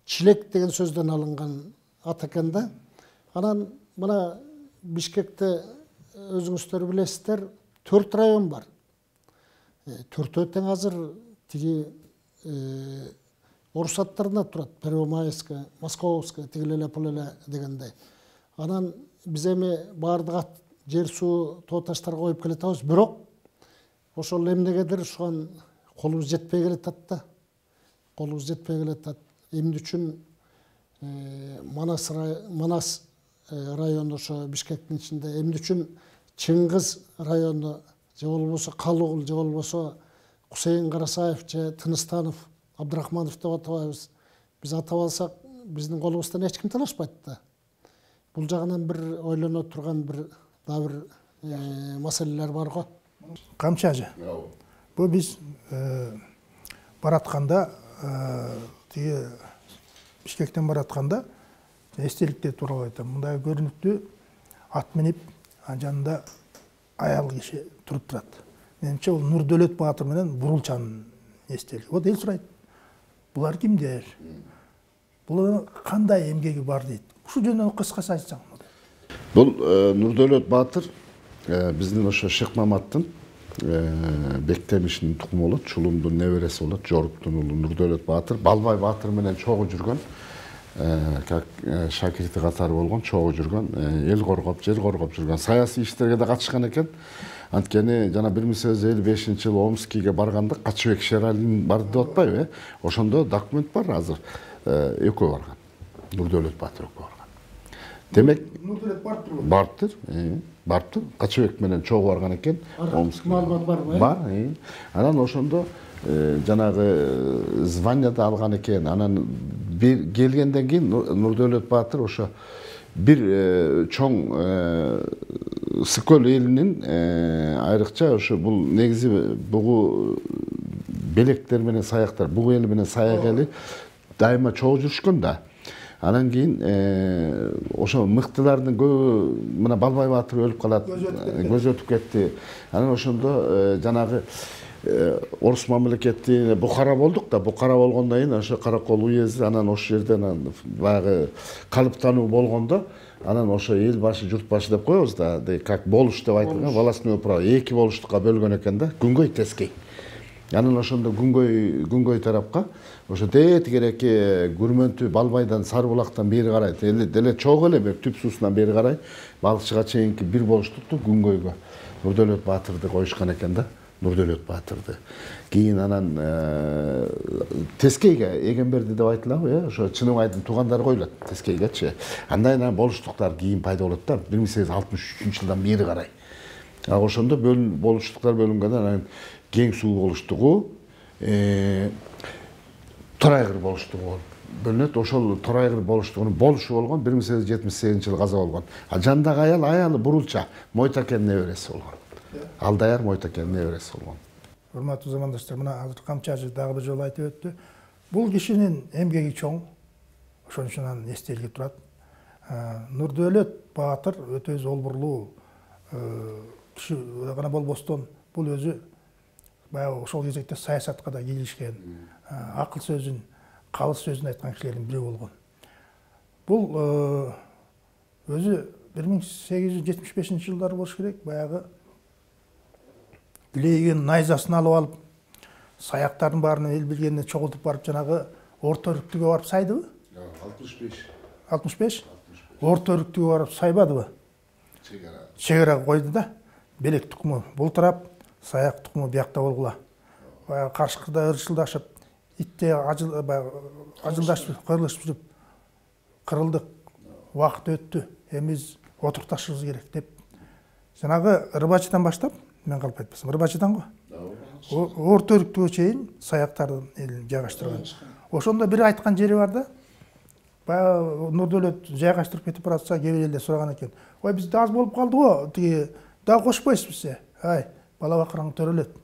чилек деген сөздөн алынган ат экен да. Анан мына Бишкекте өзүңүздөр билесиздер, 4 район бар. 4 тең азыр тиги орус аттарына турат. Первомайская, Московская, тигил эле бул эле дегендей. Анан биз эми баардык ат жер суу тоо таштар коюп келатабыз, бирок ошол эмнегедир ушуган колубуз жетпей келатат да. Колубуз жетпей келатат. Эмне үчүн Манас району ошо Бишкектин ичинде, эмне үчүн Чыңгыз району же болбосо Калыгул же болбосо Кусейин Карасаев же Тыныстанов, Абдрахманов деп атабайбыз. Биз атап алсак, биздин колубуздан эч ким талашпайт да. Бул жагынан бир ойлоно турган бир маселелер бар го. Камчы ажы. Бул биз баратканда, тиги Бишкектен баратканда эстеликтер тууралуу айтам. Мындай көрүнүктүү ат минип, жанында аял киши туруп турат. Менимче бул Нурдөлөт баатыр менен Бурулчанын эстелиги. Вот эл сурайт. Булар кимдер? Бул кандай эмгеги бар дейт. Ушу жөнүндө кыскасы айтсаң. Бул Нурдөлөт баатыр биздин ошо Шык Маматтын Бектемишинин тукуму болот, Чулумдун небереси болот, Жоруктун уулу Нурдөлөт баатыр, Балбай баатыр менен чогуу жүргөн, как шакирти катары болгон, чогуу жүргөн, эл коргоп, жер коргоп жүргөн, саясий иштерге да катышкан экен. Анткени жана 1855-жылы Омскийге барганда Качыбек Шералин барды деп атпайбы? Ошондо документ бар азыр. Экөө барган. Нурдөлөт баатыр экөө барган. Демек Нурдөлөт барыптыр. Качыбек менен чогуу барган экен. Омский маалымат барбы? Бар. Анан ошондо жанагы званияда алган экен. Анан келгенден кийин Нурдөлөт баатыр ошо бир чоң Сыкөл элинин айрыкча ошо бул негизи бугу белектер менен саяктар, бугу эли менен саяк эли дайыма чогуу жүрүшкөн да. Анан кийин ошо мыктылардын көбү мына Балбай баатыр өлүп калат, көз өтүп кетти. Анан ошондо жанагы орус мамлекети Бухара болдук да, Бухара болгондон кийин ошо Каракол уезди, анан ошол жерден баягы калыптануу болгондо, анан ошо эл башы, журт башы деп коебуз да, как болуш деп айтылган, волостной управа эки болуштукка бөлгөн экен да, Күнгөй Тескей. Анан ошондо Күнгөй тарапка ошо тегереки Күрмөнтү Балбайдан Сарыбулактан бери карай, деле чогуу эле бир түп суусунан бери карай Балыкчыга чейинки бир болуштукту Күнгөйгө Нурдөлөт баатырды коюшкан экен да. Нурдөлөт баатырды. Кийин анан Тескейге Эгемберди деп айтылабы, ошо Чыныбайдын туугандары коюлат Тескейгечи. Андан болуштуктар кийин пайда болот да, 1863-жылдан бери карай. Ошондо болуштуктар бөлүнгөндөн анан Кең суу болуштугу, Торайгыр болуштугу бөлүнөт. Ошол Торайгыр болуштугунун болушу болгон 1878-жылы каза болгон. Жандагы аялы Бурулча Мойтакенин небереси болгон. Алдаяр Мойтакенин небереси болгон. Урматтуу замандаштар, мына азыр Камчажы дагы бир жолу айтып өттү. Бул кишинин эмгеги чоң. Ошон үчүн анын эстелиги турат. Нурдөөлөт Баатыр өтө золбурлуу киши гана болбостон, бул өзү баягы ошол кезекте саясатка да кийлишкен, акыл сөзүн, калыс сөзүн айткан кишилердин бири болгон. Бул өзү 1875-жылдары болуш керек, баягы билейген найзасын алып алып, саяктардын баарын эл билгенине чогултуп барып, жанагы орто өрүктүгө барып сайдыбы? 65. Орто өрүктүгө барып сайбадыбы? Чегара койду да, белек тукуму бултырап, саяк тукуму биякта болгула. Баягы каршыкырда ырчылдашып, итте ажылдашып, кырылышып жүрүп, кырылдык, убакыт өттү, эми биз отурукташыбыз керек деп. Жанагы Рыбачыдан баштап, мен калп айтпасам, Рыбачыдан го. Орто өрүктүгө чейин саяктардын элин жайгаштырган. Ошондо бир айткан жери бар да. Баягы Нурдөөлөт жайгаштырып кетип баратса, кээ бир элдер сураган экен. Ой, биз да аз болуп калды го, тиги дагы кошпойсузбу сиз? Ай, бала бакыраң төрөлөт.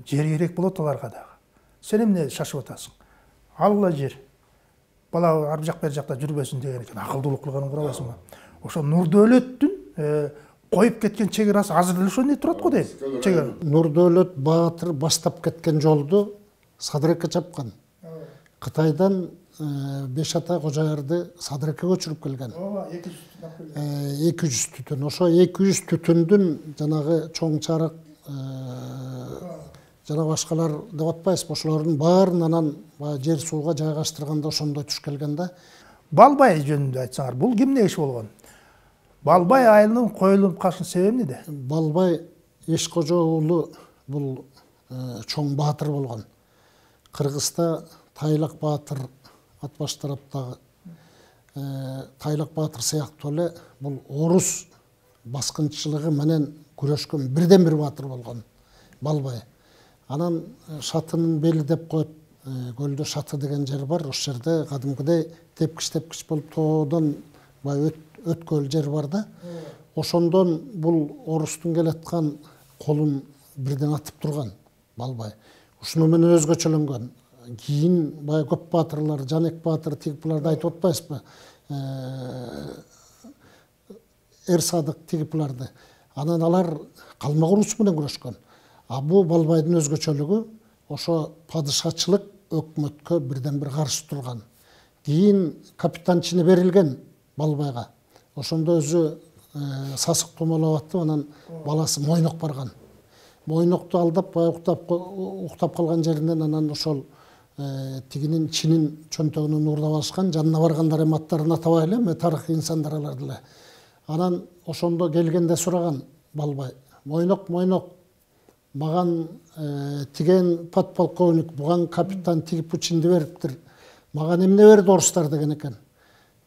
Жер керек болот аларга дагы. Сен эмне шашып атасың? Алла жер. Бала ар жак бер жакта жүрбөсүн деген экен. Акылдуулук кылганын карабайсыңбы? Ошо Нурдөөлөттүн коюп кеткен чегерасы азыр эле ошондой турат го дейм. Чегара. Нурдөөлөт Баатыр баштап кеткен жолду Садыреке чапкан. Кытайдан 5 ата Кожоярды Садыреке көчүрүп келген. 200 түтүн. Ошо 200 түтүндүн жанагы чоң чарык, жана башкалар деп атпайсызбы, ошолордун баарын анан жер сууга жайгаштырганда ошондой туш келген да. Балбай жөнүндө айтсаңар, бул кимдин иши болгон? Балбай айылынын коюлуп калышын себеби эмнеде? Балбай Эшкожо уулу бул чоң баатыр болгон. Кыргызда Тайлак баатыр Атбаш тараптагы Тайлак баатыр сыяктуу эле бул орус баскынчылыгы менен күрөшкөн бирден бир баатыр болгон Балбай. Анан Шатынын бели деп коет, көлдө Шаты деген жер бар. Ошол жерде кадимкидей тепкич болуп тоодон өткөл жер бар да. Ошондон бул орустун келаткан колун бирден атып турган Балбай. Ушуну менен өзгөчөлөнгөн. Кийин бая көп баатырлар, Жанек баатыр, Тигипларды айтып атпайсызбы? Садык Тигипларды. Анан алар калмак урус менен күрөшкөн. А бул Балбайдын өзгөчөлүгү ошо падышачылык өкмөткө бирден бир каршы турган. Кийин капитан чини берилген Балбайга. Ошондо өзү сасык томолоп атып, анан баласы Мойнок барган. Мойнокту алдап, уктап калган жеринен анан ошол тигинин чинин чөнтөгүнөн уурдап алышкан. Жанына баргандар эми аттарын атабай эле, тарыхый инсандар алар деле. Анан ошондо келгенде сураган Балбай: Мойнок, маган тиген подполковник, буган капитан тигип учинди бериптир. Маган эмне берди орустар деген экен.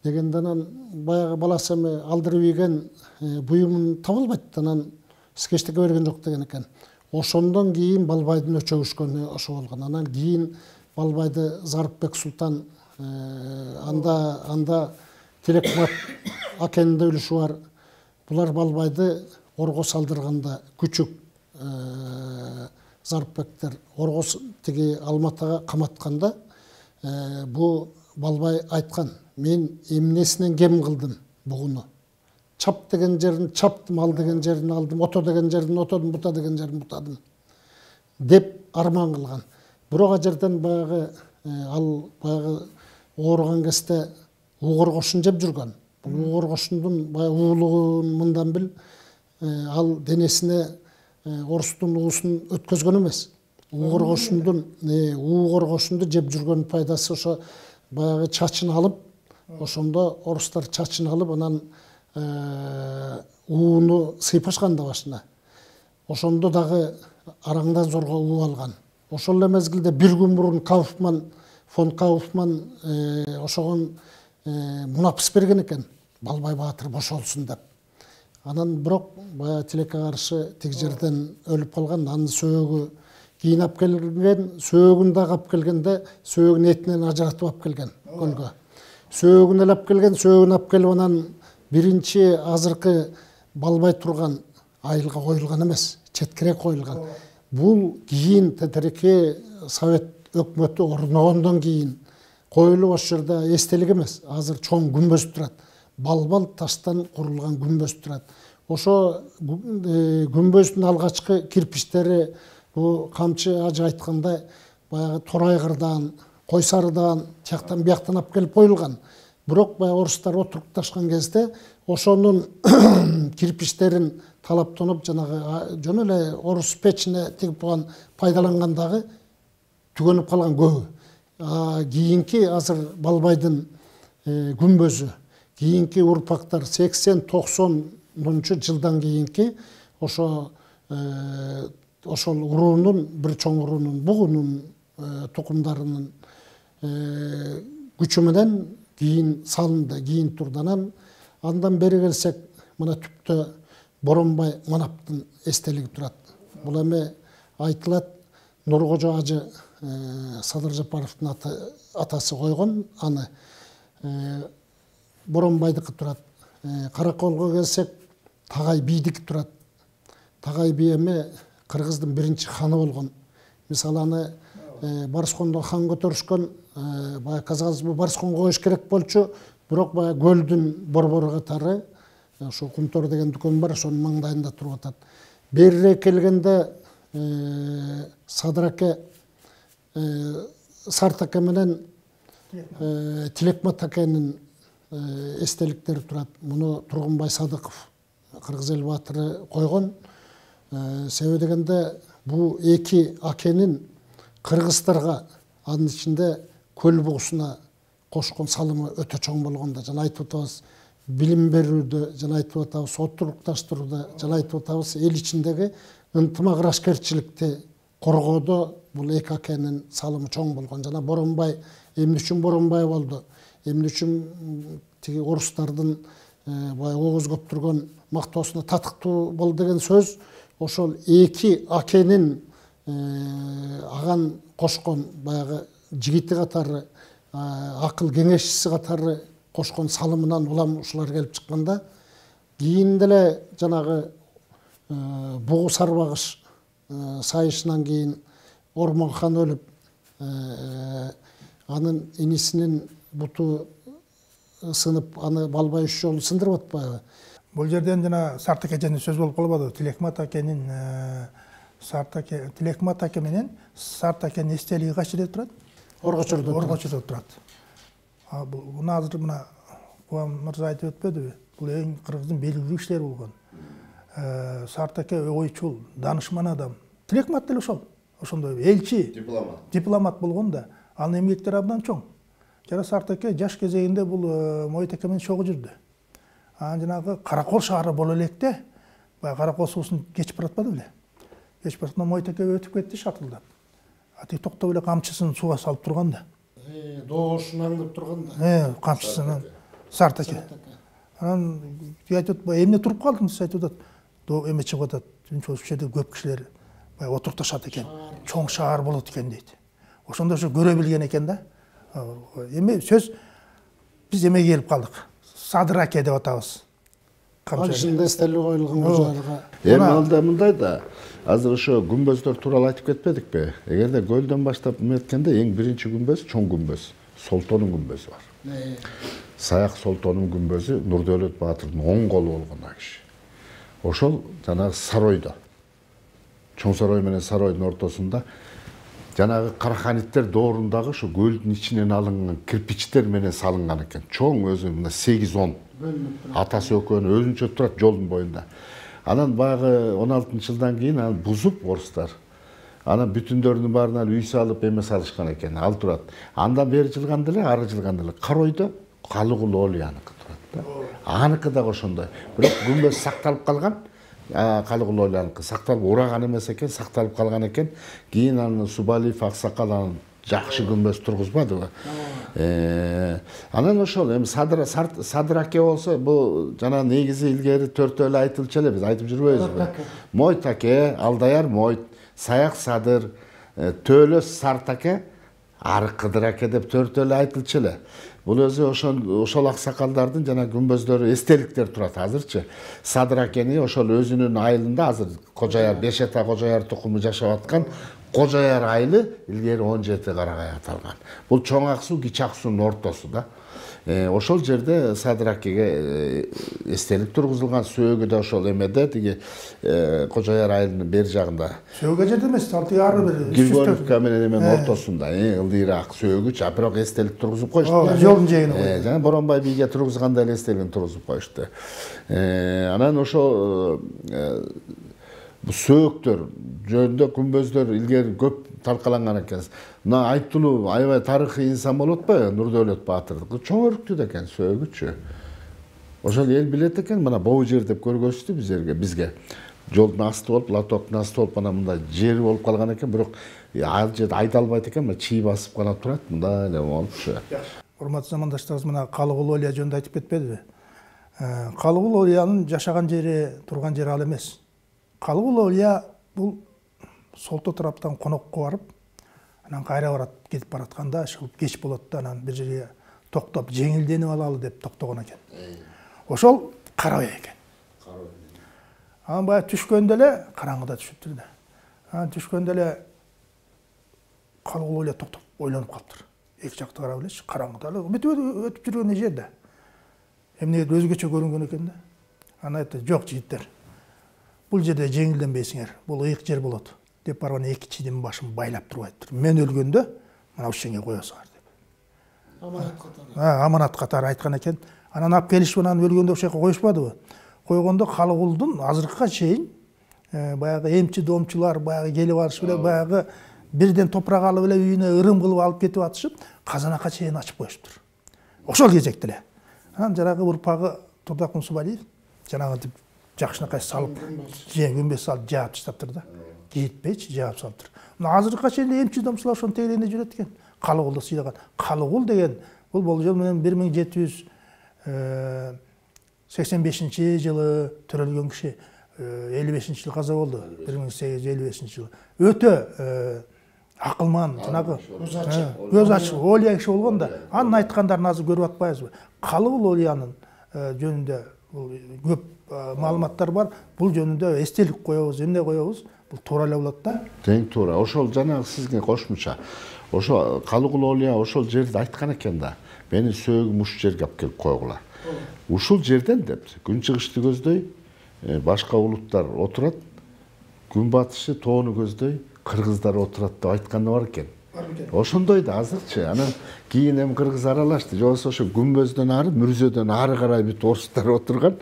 Дегенде анан баягы баласы эми алдырып ийген буюмун таба албайт, анан сизге эчтеке берген жок деген экен. Ошондон кийин Балбайдын өчөгүшкөнү ошо болгон. Анан кийин Балбайды Зарыпбек Султан, анда Телекмат акенинде үлүшү бар. Булар Балбайды орго салдырганда күчүк Зарыпбектер орго тиги Алматыга каматканда бу Балбай айткан: мен эмнесинен кем кылдым бугуну. Чап деген жерин чаптым, ал деген жерин алдым, ото деген жерин отодум, бута деген жерин бутадым деп арман кылган. Бирок а жерден ал ооруган кезде угоргошун жеп жүргөн. Бул угоргошундун уулугун мындан бил, ал денесине орустун уусун өткөзгөн эмес. Угоргошунду жеп жүргөн пайдасы ошо баягы чачын алып, ошондо орустар чачын алып, анан ууну сыйпашкан да башына. Ошондо дагы араңдан зорго уу алган. Ошол эле мезгилде бир күн мурун фон Кауфман ошогон мунапыс берген экен, Балбай баатыр бошолсун деп. Анан бирок баягы тилекке каршы тиги жерден өлүп калган, анын сөөгү кийин алып келген, сөөгүн дагы алып келгенде сөөгүн этинен ажыратып алып келген көлгө. Сөөгүн алып келген, сөөгүн алып келип анан биринчи азыркы балбай турган айылга коюлган эмес, четкерээк коюлган. Бул кийин тетиреке Совет өкмөтү орногондон кийин коюлуп ошол жерде эстелик эмес, азыр чоң күмбөз турат. Балбал таштан курулган күмбөз турат. Ошо күмбөздүн алгачкы кирпичтери бул камчы ажы айткандай баягы Торайгырдан, Койсарыдан, тияктан бияктан алып келип коюлган. Бирок баягы орустар отурукташкан кезде ошонун кирпичтерин талаптанып жанагы жөн эле орус печине тигип койгон пайдалангандагы түгөнүп калган көбү. Кийинки азыр Балбайдын күмбөзү, кийинки урпактар 80-90 жылдан кийинки ошол уруунун, бир чоң уруунун, бугунун тукумдарынын күчү менен кийин салынды, кийин турду. Андан бери келсек, мына түптө Боронбай Манаптын эстелиги турат. Бул эми айтылат, Нуркожо ажы Садыр Жапаровдун атасы койгон аны. Боронбайдыкы турат. Караколго келсек, Тагай бийдики турат. Тагай бий эми Кыргыздын биринчи ханы болгон. Мисалы аны Барскондо хан көтөрүшкөн, баягы казгазбы Барсконго коюш керек болчу, бирок баягы көлдүн борбору катары ошо Кумтор деген дүкөн бар, ошонун маңдайында туруп атат. Берирээк келгенде Садыр аке, Сарт аке менен Тилекмат акенин эстеликтери турат. Муну Тургунбай Садыков, Кыргыз эл баатыры койгон. Себеби дегенде бул эки акенин кыргыздарга, анын ичинде көл бугусуна кошкон салымы өтө чоң болгондо. Жана айтып атабыз, билим берүүдө, жана айтып атабыз, отурукташтырууда, жана айтып атабыз, эл ичиндеги ынтымак ырашкерчиликти коргоодо бул эки акенин салымы чоң болгон. Жана Боронбай эмне үчүн Боронбай болду? Эмне үчүн тиги орустардын баягы огуз көптүргөн мактоосуна татыктуу болду деген сөз ошол эки акенин аган кошкон баягы жигити катары, акыл кеңешчиси катары кошкон салымынан улам ушулар келип чыкканда, кийин деле жанагы Бугу Сарбагыш сайышынан кийин Ормон хан өлүп, анын инисинин буту сынып, аны Балбай 3 жолу сындырып атпайбы? Бул жерден жана Сарт аке жөнүндө сөз болуп калбады. Тилекмат аке менен Сарт акенин эстелиги кайсы жерде турат? Оргочодо турат. Буну азыр мына Кубан мырза айтып өтпөдүбү? Бул эң Кыргыздын белгилүү кишилери болгон. Сарт аке ойчул, данышман адам. Тилекмат деле ошондой элчи, дипломат болгон да. Анын эмгектери абдан чоң. Жана Сарт аке жаш кезегинде бул Мойт аке менен чогуу жүрдү. Анан жанагы Каракол шаары боло электе, баягы Каракол суусун кечип баратпады беле. Кечип баратканда Мойт аке өтүп кетти шатылдап. Ати токтоп эле камчысын сууга салып турган да. Доошун аңдып турган да. Камчысын Сарт аке. Анан айтып атпайбы, эмне туруп калдыңыз? Айтып атат. Эме чыгып атат. Ушул жерде көп кишилер баягы отурукташат экен. Чоң шаар болот экен дейт. Ошондо ошо көрө билген экен да. Эме сөз биз эмеге келип калдык. Садыр аке деп атабыз. Ал ичинде эстелик коюлган кожаларга. Эми алда мындай да, азыр ошо күмбөздөр тууралуу айтып кетпедикпи? Эгерде көлдөн баштап эметкенде эң биринчи күмбөз, чоң күмбөз, Солтонун күмбөзү бар. Саяк Солтонун күмбөзү Нурдөөлөт баатырдын оң колу болгон киши. Ошол жанагы саройдо, чоң сарой менен саройдун ортосунда жанагы Караханиттер доорундагы ошо көлдүн ичинен алынган кирпичтер менен салынган экен. Чоң өзү мына 8-10. Атасы экөөнү өзүнчө турат жолдун боюнда. Анан баягы 16-жылдан кийин аны бузуп орустар. Анан бүтүндөрүнүн баарына үй салып эме салышкан экен. Ал турат. Андан бери жылганда эле, ары жылганда эле Каройдо Калыгул Олияныкы турат да. Аныкы да ошондой. Бирок күмбөз сакталып калган. Калыгул Олияныкы сакталып ураган эмес экен, сакталып калган экен. Кийин аны Субалиев аксакал аны жакшы күмбөз тургузбадыбы? Анан ошол эми Садыр аке болсо, бул жана негизи илгери төртөө эле айтылчу эле, биз айтып жүрбөйбүзбү? Мойт аке, Алдаяр Мойт, Саяк Садыр, Töөлөс Сартаке, ары Кыдыраке деп төртөлө айтылчу эле. Бул өзү ошол аксакалдардын жана күмбөздөрү эстеликтер турат азырчы. Садыракени ошол өзүнүн айылында азыр Кожояр, Бешета Кожояр тукуму жашап аткан Кожояр айылы илгери 17 карагай аталган. Бул Чоң Аксуу, Кичи Аксуунун ортосу да. Ошол жерде Садыракеге эстелик тургузулган, сөөгү да ошол эмеде, тиги Кожояр айылынын бери жагында. Сөөгө жерде эмес, ары бир. Григорьевка менен эменин ортосунда, ылдыйраак сөөгүчү, бирок эстелик тургузуп коюшту. Жолдун жээгине. Жана Боронбай бийге тургузганда эле эстелигин тургузуп коюшту. Анан ошол сөөктөр жөнүндө күмбөздөр илгери көп талкаланган экен. Мына айтылуу аябай тарыхый инсан болуп атпайбы, Нурдөөлөт Баатырдыкы чоң өрүктүү экен сөөгүчү. Ошол эл билет экен, мына боо жер деп көргөзүштү бизге. Жолдун асты болуп, лотоктун асты болуп, мына мындай жер болуп калган экен, бирок ал жерде айдалбайт экен, мына чий басып гана турат, мындай эле болупчу. Урматтуу замандаштарыбыз, мына Калыгул Олия жөнүндө айтып кетпедиби? Калыгул Олиянын жашаган жери, турган жери ал эмес. Калыгул Олия бул солто тараптан конокко барып, анан кайра барат, кетип баратканда ушул кеч болот да, анан бир жерге токтоп, жеңилденип алалы деп токтогон экен. Ошол Карабай экен. Анан баягы түшкөндө эле караңгыда түшүптүр да. Анан түшкөндө эле Калыгул Олия токтоп, ойлонуп калыптыр. Эки жакты карап элечи, караңгыда эле бүтүп өтүп жүргөн жерде. Эмне өзгөчө көрүнгөн экен да. Анан айтты, жок жигиттер. Бул жерде жеңилденбейсиңер, бул ыйык жер болот деп барган эки чидин башын байлап туруп айтыптыр. Мен өлгөндө мына ушул жерге коесуңар деп. Аманат катары. Аманат катары айткан экен. Анан алып келишип, анан өлгөндө ошол жака коюшпадыбы? Койгондо Калыгулдун азыркыга чейин баягы эмчи домчулар баягы келип алышып эле баягы бирден топурак алып эле үйүнө ырым кылып алып кетип атышып, казанакка чейин ачып коюшуптур. Ошол кезекте эле. Анан жанагы урпагы Турдак Кунсубалиев жанагы жакшынакай салып, күмбөз салып жаап таштаптыр да. Кетпейчи, жаап салыптыр. Мына азыркыга чейин эмчи домчулар ошонун тегерегинде жүрөт экен. Калыгулду сыйлаган. Калыгул деген бул болжол менен 1785-жылы төрөлгөн киши, 55-жылы каза болду. 1855-жылы. Өтө акылман, жанагы көз ачык, Олия киши болгон да. Анын айткандарын азыр көрүп атпайбызбы? Калыгул Олиянын жөнүндө көп маалыматтар бар. Бул жөнүндө эстелик коебуз, эмне коебуз? Бул туура эле болот да. Тең туура. Ошол жана сизге кошумча. Ошо Калыгул Олия ошол жерди айткан экен да. Мени сөөгүм ушул жерге алып келип койгула. Ушул жерден деп күнчыгышты көздөй башка улуттар отурат, күнбатышы тоону көздөй кыргыздар отурат деп айтканы бар экен. Ошондой да азырчы. Анан кийин эми кыргыз аралашты. Жобосо ошо күмбөздөн ары, мүрзөдөн ары карай бүт орустар отурган.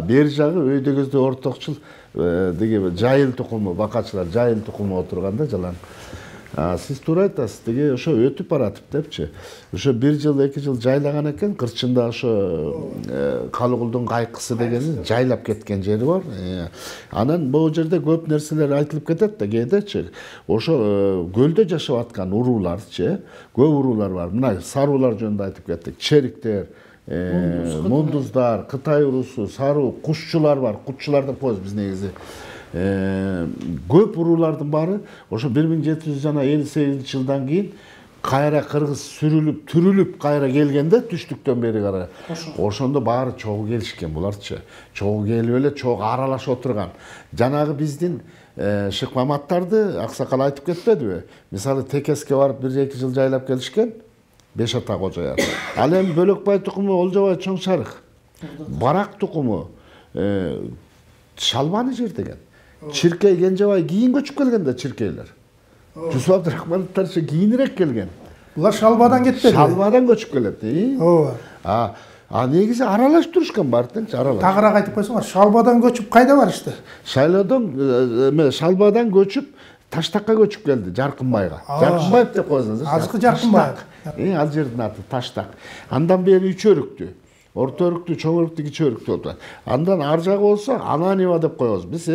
Бери жагы өйдө көздөй ортокчул деги жайыл тукуму, бакачылар жайыл тукуму отурганда жалаң. Сиз туура айтасыз, деги ошо өтүп баратып депчи. Ошо 1 жыл, 2 жыл жайлаган экен, кырчында ошо Калыгулдун кайкысы дегени жайлап кеткен жери бар. Анан бул жерде көп нерселер айтылып кетет да кээдечи. Ошо көлдө жашап аткан урууларчы, көп уруулар бар. Мына саруулар жөнүндө айтып кеттик. Чериктер, мундуздар, Кытай уруусу, саруу, кушчулар бар. Кушчулар деп коебуз биз негизи. Көп уруулардын баары ошо 1758-жылдан кийин кайра кыргыз түрүлүп кайра келгенде түштүктөн бери карай. Ошондо баары чогуу келишкен буларчы. Чогуу келип эле чогуу аралашып отурган. Жанагы биздин Шык Маматтарды аксакал айтып кетпедиби? Мисалы Текеске барып 1-2 жыл жайлап келишкен. Бешата Кожояр. Ал эми Бөлөкбай тукуму Олжобай Чоң Шарык. Барак тукуму Шалбаны жер деген. Чиркей Кенжебай кийин көчүп келген да чиркейлер. Жусуп Абдрахмановтар кийинирээк келген. Булар Шалбадан кетпеди. Шалбадан көчүп келет. Ооба. Негизи аралашып турушкан бартынчы аралаш. Тагыраак айтып койсоңор, Шалбадан көчүп кайда барышты? Шалбадан көчүп Таштакка көчүп келди, Жаркынбайга. Жаркынбаев деп коесуңуз. Азыркы Жаркынбаев. Ал жердин аты Таштак. Андан бери 3 өрүктү. Орто өрүктү, чоң өрүктү, кичи өрүктү болду. Андан ар жагы болсо Ананева деп коебуз. Биз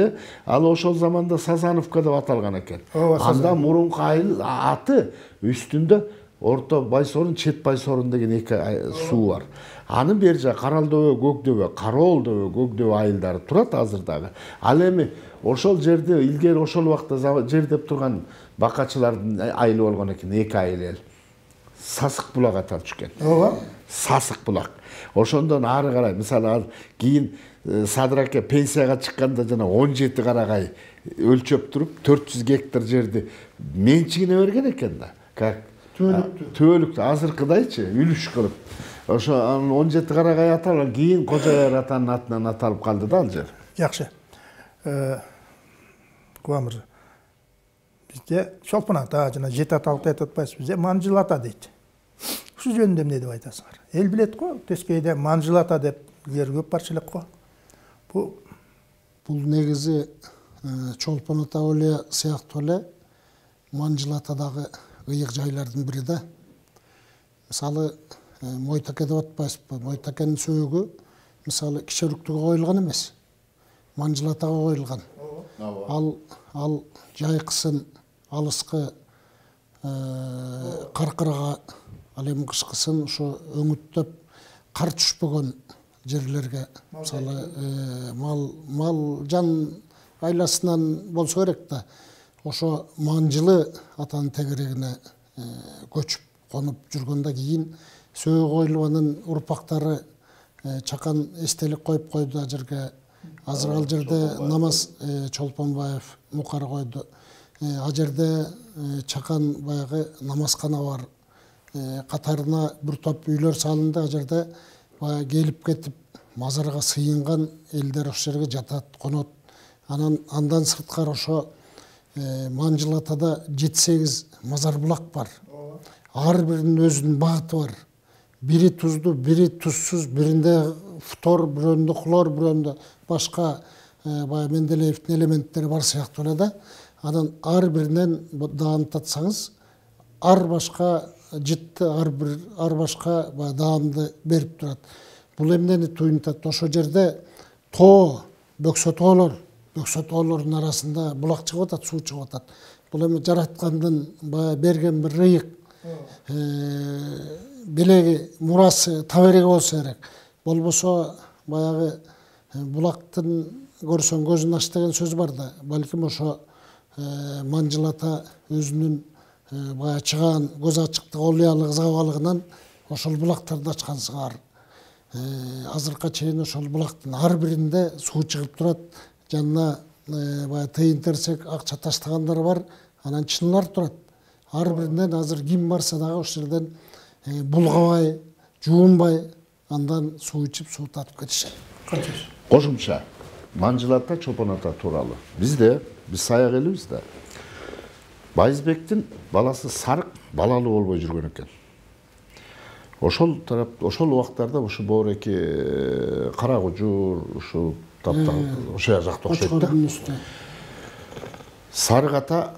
ал ошол заманда Сазановка деп аталган экен. Андан мурунку айыл аты үстүндө Орто Байсорун, Чет Байсорун деген эки суу бар. Анын бери жагы Каралдөбө, Көкдөбө, Кароолдөбө, Көкдөбө айылдары турат азыр дагы. Ал эми ошол жерде илгери ошол убакта жер деп турган бакачылардын айылы болгон экен, 2 айыл эл. Сасык булак аталып чыккен. Ооба. Сасык булак. Ошондон ары карай, мисалы ал кийин Садыраке пенсияга чыкканда жана 17 карагай өлчөп туруп 400 гектар жерди менчигине берген экен да. Как түбөлүктү азыркыдайчы үлүш кылып. Ошо 17 карагай аталган, кийин Кожояр атанын атынан аталып калды да ал жер. Жакшы. Куамыр. Бизде Чолпон ата жана жети аталыкты айтып атпайсыз, бизде Манжыл ата дейт. Ушул жөнүндө эмне деп айтасыңар? Эл билет го, Тескейде Манжыл ата деп илгери көп барчу элек го. Бул негизи Чолпон ата эле сыяктуу эле Манжыл ата дагы ыйык жайлардын бири да. Мисалы Мойтаке деп атпайсызбы? Мойтакенин сөөгү мисалы Кичөрүктүгө коюлган эмес. Манжыл атага коюлган. Ал жайкысын алыскы каркырага, ал эми кышкысын ошо өңүттөп кар түшпөгөн жерлерге, мисалы мал жан айласынан болсо керек да, ошо Манжылы атанын тегерегине көчүп конуп жүргөндөн кийин сөөгү коюлганын урпактары чакан эстелик коюп койду ал жерге. Азыр ал жерде намаз Чолпонбаев мукар койду. Ал жерде чакан баягы намазкана бар. Катарына бир топ үйлөр салынды. Ал жерде баягы келип кетип мазарга сыйынган элдер ошол жерге жатат, конот. Андан сырткары ошо Манжыл атада 7-8 мазар булак бар. Ар биринин өзүнүн багыты бар. Бири туздуу, бири тузсуз, биринде фтор, бирөөндө хлор, бирөөндө башка баягы Менделеевдин элементтери бар сыяктуу эле да. Анан ар биринен даам татсаңыз, ар башка жытты, ар башка баягы даамды берип турат. Бул эмнени туюнтат? Ошол жерде тоо, бөксө тоолордун арасында булак чыгып атат, суу чыгып атат. Бул эми жараткандын баягы берген бир ыйык белеги, мурасы, табереги болсо керек. Болбосо баягы булактын көрсөң көзүн ач деген сөз бар да. Балким ошо Манжыл ата өзүнүн баягы чыгаан көз ачыктык, олуялык, забалыгынан ошол булактарды ачкан сыңар. Азыркыга чейин ошол булактын ар биринде суу чыгып турат. Жанына баягы тыйын терсек акча таштагандар бар. Анан чынылар турат. Ар биринен азыр ким барса дагы ошол жерден булгабай, жуунбай, андан суу ичип, суу татып кетишет. Кошумча Манжыл ата, Чолпон ата тууралуу. Биз саяк элибиз да. Байызбектин баласы Сарык балалуу болбой жүргөн экен. Ошол убактарда ушу Боореки, Карагужур, ушу таптан ошол жакта окшойт да. Сарык ата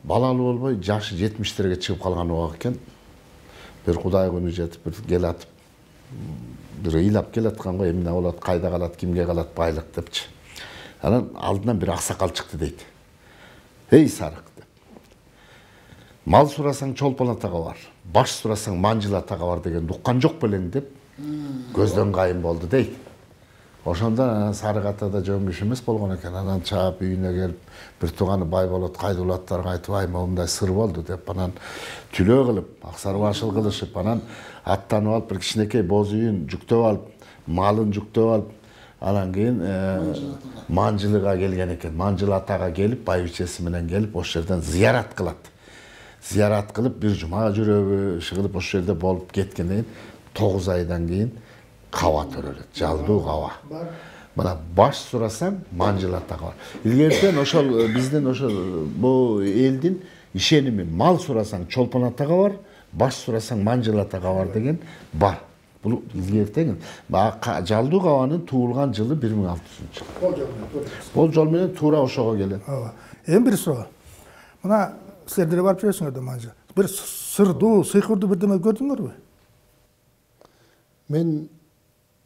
балалуу болбой жашы 70-терге чыгып калган убак экен. Бир Кудай күнү жетип, бир кел атып, бир ыйлап келаткан го, эмне болот, кайда калат, кимге калат байлык депчи. Анан алдынан бир аксакал чыкты дейт. Эй Сарык деп. Мал сурасаң Чолпон атага бар, баш сурасаң Манжыл атага бар деген уккан жок белең деп көздөн кайын болду дейт. Ошондо Сарык ата да жөн киши эмес болгон экен. Анан чаап үйүнө келип, бир тууганы бай болот, кайдуулаттарга айтып, ай момундай сыр болду деп, анан түлөө кылып, аксар башыл кылышып, анан аттанып алып, бир кичинекей боз үйүн жүктөп алып, малын жүктөп алып, анан кийин Манжылга келген экен. Манжыл атага келип, байбичеси менен келип, ошол жерден зыярат кылат. Зыярат кылып, бир жума жүрөбү, кылып ошол жерде болуп кеткенден кийин 9 айдан кийин каба төрөлөт, жалдуу каба. Мына баш сурасаң Манжыл атага бар. Илгертен ошол биздин ошол бул элдин ишеними, мал сурасаң Чолпон атага бар, баш сурасаң Манжыл атага бар деген бар. Бул илгертен жалдуу кабанын туулган жылы 1600-жыл. Болжол менен туура ошого келет. Ооба. Эми бир суроо. Мына силер барып жүрөсүңөр да Манжыл. Бир сырдуу, сыйкырдуу бирдеме көрдүңөрбү? Мен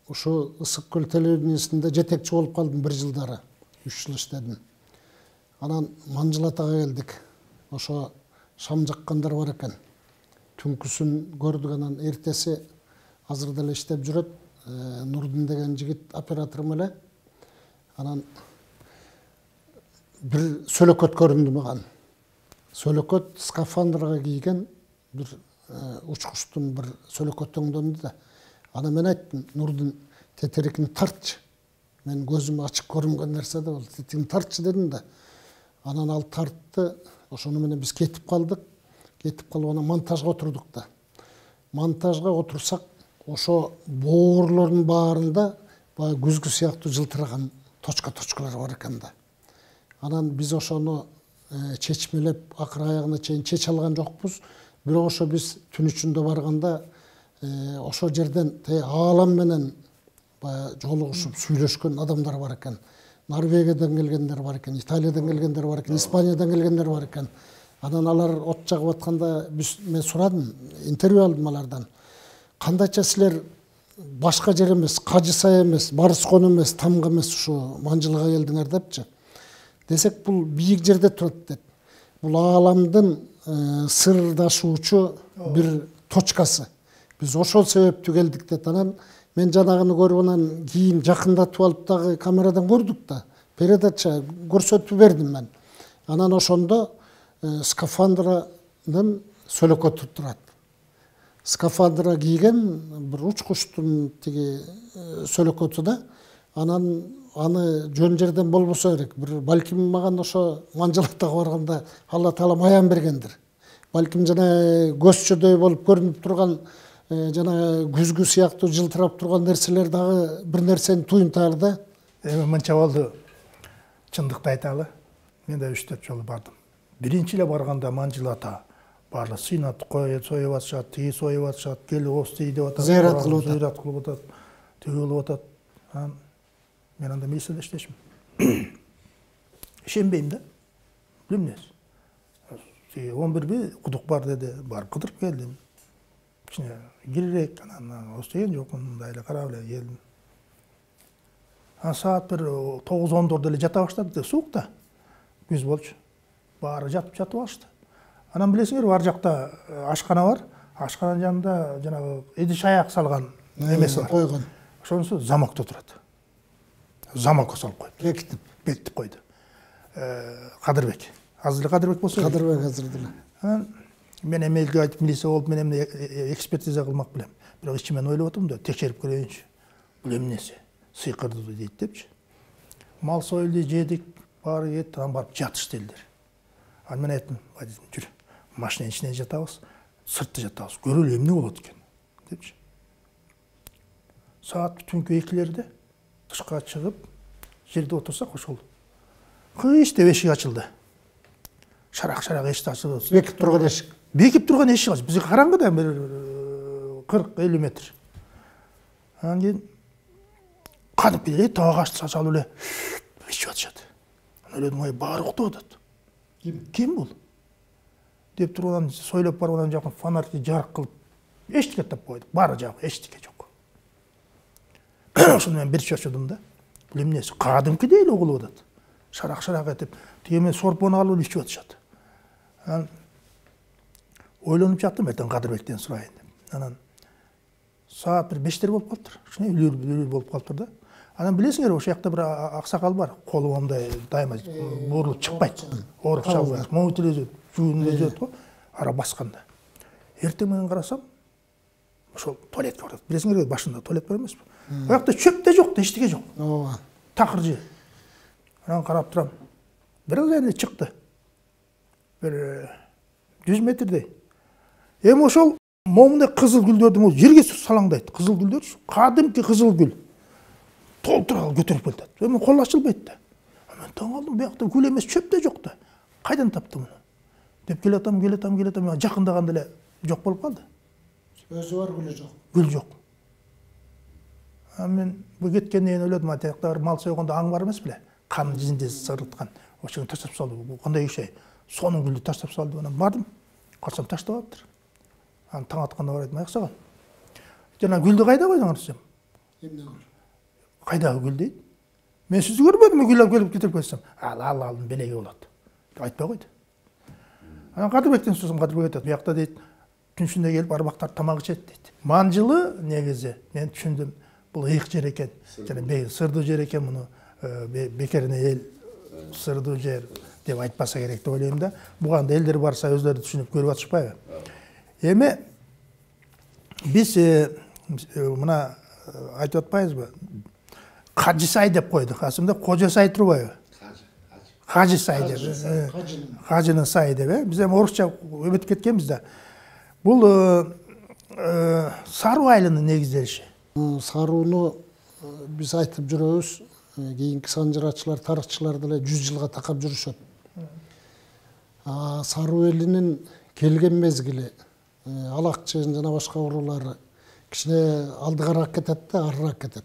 ошо Ысык көл телевидениесинде жетекчи болуп калдым бир жылдары. 3 жыл иштедим. Анан Манжыл атага келдик. Ошо шам жаккандар бар экен. Түнкүсүн көрдүк, анан эртеси азыр деле иштеп жүрөт. Нурдин деген жигит операторум эле. Анан бир сөлөкөт көрүндү мага. сөлөкөт скафандрга кийген бир учкучтун бир сөлөкөт оңдонду да. Ана мен айттым, Нурдун тетерикин тартчы. Мен көзүм ачык көрүнгөн нерсе да, бол тетерикин тартчы дедим да. Анан ал тартты, ошону менен биз кетип калдык. Кетип калып анан монтажга отурдук да. Монтажга отурсак, ошо боорлордун баарында баягы күзгү сыяктуу жылтыраган точкалар бар экен да. Анан биз ошону чечмелеп, акыр аягына чейин чече алган жокпуз. Бирок ошо биз түн ичинде барганда ошо жерден аалам менен баягы жолугушуп сүйлөшкөн адамдар бар экен. Норвегиядан келгендер бар экен, Италиядан келгендер бар экен, Испаниядан келгендер бар экен. Анан алар от жагып атканда мен сурадым, интервью алдым алардан. Кандайча силер башка жер эмес, Кажысай эмес, Барыскон эмес, Тамга эмес ушу Манжылга келдиңер депчи. Десек, бул бийик жерде турат дейт. Бул ааламдын сырдашуучу бир точкасы. Биз ошол себептүү келдик дейт. Анан мен жанагыны көрүп анан кийин жакындатып алып дагы камерадан көрдүк да. Передача көрсөтүп бердим мен. Анан ошондо скафандранын сөлөкөтү турат. Скафандра кийген бир учкучтун тиги сөлөкөтү да. Анан аны жөн жерден болбосо керек. Бир балким маған ошо Манжылактага барганда Алла Таала маян бергендир. Балким жана көзчөдөй болуп көрүнүп турган жана күзгү сыяктуу жылтырап турган нерселер дагы бир нерсени туюнтаар да. Мынча болду. Чындыкты айталы. Мен да 3-4 жолу бардым. Биринчи эле барганда Манжыл ата барлык сыйнат союп атышат, тиги союп атышат, келип ости деп атат. Зыярат кылып атат. Тиги кылып атат. Мен анда милицияда иштешим. Ишенбейм да. Билем эмес. 11 кудук бар деди, барып кыдырып келдим. Ичине киререк, анан остеген жок, мындай эле карап эле келдим. Саат бир 9-10 эле жата баштады, суукта. Күз болчу. Баары жатып алышты. Анан билесиңер, ар жакта ашкана бар. Ашкананын жанында жанагы идиш аяк салган эмеси бар. Койгон. Ошонусу замокто турат. Замокко салып коюпту. Бекитип койду. Кадырбек. Азыр эле Кадырбек болсо. Кадырбек азыр деле. Анан мен эмелге айтып, милиция болуп, мен эмне экспертиза кылмак билем. Бирок ичимен ойлоп атам да, текшерип көрөйүнчү. Бул эмнеси? Сыйкырды дейт депчи. Мал союлду, жедик, баары кетти, анан барып жатыш делдер. Анан мен айттым, жүр, машинанын ичине жатабыз, сыртта жатабыз, көрөлү эмне болот экен депчи. Саат түнкү 2-лерде тышка чыгып, жерде отурсак ошол кыйш деп эшик ачылды. Шарак эшик ачылды. Бекип турган эшик. Бекип турган эшик ачылды. Бизге караңгыда бир 40-50 метр. Анан кийин кадып келе, таба качты салып эле ичип атышат. Анан ойлодум, ой, баары уктап атат. Ким бул? Деп турган сойлоп барып анан жакын фонарьды жарык кылып эчтеке тап койдук. Баары жагы эчтеке жок. Ошону мен бир чочудум да. Бул эмнеси? Кадимкидей эле угулуп атат. Шарак этип, тиги мен сорпону алып ичип атышат. Анан ойлонуп жаттым, эртең Кадырбектен сурайын деп. Анан саат бир 5-тер болуп калыптыр. Кичине үлүр болуп калыптыр да. Анан билесиңер, ошол жакта бир аксакал бар. Колу мындай дайыма буурулуп чыкпайт. Ооруп чалбайт. Момут эле жүрөт, жуунда жүрөт го, ара басканда. Эртең менен карасам, ошол туалетке барат. Билесиңер, башында туалет бар эмеспи? Ал жакта чөп да жок, эчтеке жок. Ооба. Такыр жер. Анан карап турам. Бир аз эле чыкты. Бир 100 метрдей. Эми ошол момундай кызыл гүлдөрдүн жерге салаңдайт. Кызыл гүлдөр, кадимки кызыл гүл. Толтура көтөрүп келет. Эми кол ачылбайт да. Мен таң калдым, биякта гүл эмес, чөп да жок да. Кайдан таптым муну? Деп келатам, жакындаганда эле жок болуп калды. Өзү бар, гүлү жок. Гүл жок. Мен бу кеткенден кийин ойлодум, атакта мал сойгондо аң бар эмес беле? Кан жинде сырыткан. Ошону таштап салды. Бул кандай иш ай? Сонун гүлдү таштап салды. Анан бардым. Карасам таштап атыптыр. Анан таң атканда барайдым, аяк жана гүлдү кайда койдуңар десем? Эмне гүл? Кайдагы гүл дейт. Мен сизди көрбөдүм, гүл алып келип кетирип койсом. Алдын белеги болот. Айтпай койду. Анан Кадырбектен сурасам, Кадырбек айтат, биякта дейт, түн ичинде келип арбактар тамак ичет дейт. Манжылы негизи мен түшүндүм, бул ыйык жер экен. Жана сырдуу жер экен, муну бекерине эл сырдуу жер, деп айтпаса керек деп ойлойм да. Буга да элдер барса өздөрү түшүнүп көрүп атышпайбы? Эми биз мына айтып атпайбызбы? Кажысай деп койдук. Асында Кожосай турбайбы? Кажысай деп. Кажынын сайы деп. Биз эми орусча өбөтүп кеткенбиз да. Бул Саруу айылынын негизделиши. Сарууну биз айтып жүрөбүз. Кийинки санжырачылар, тарыхчылар деле 100 жылга такап жүрүшөт. Саруу элинин келген мезгили, Алакчын жана башка уруулары кичине алдыгараак кетет да, арыраак кетет.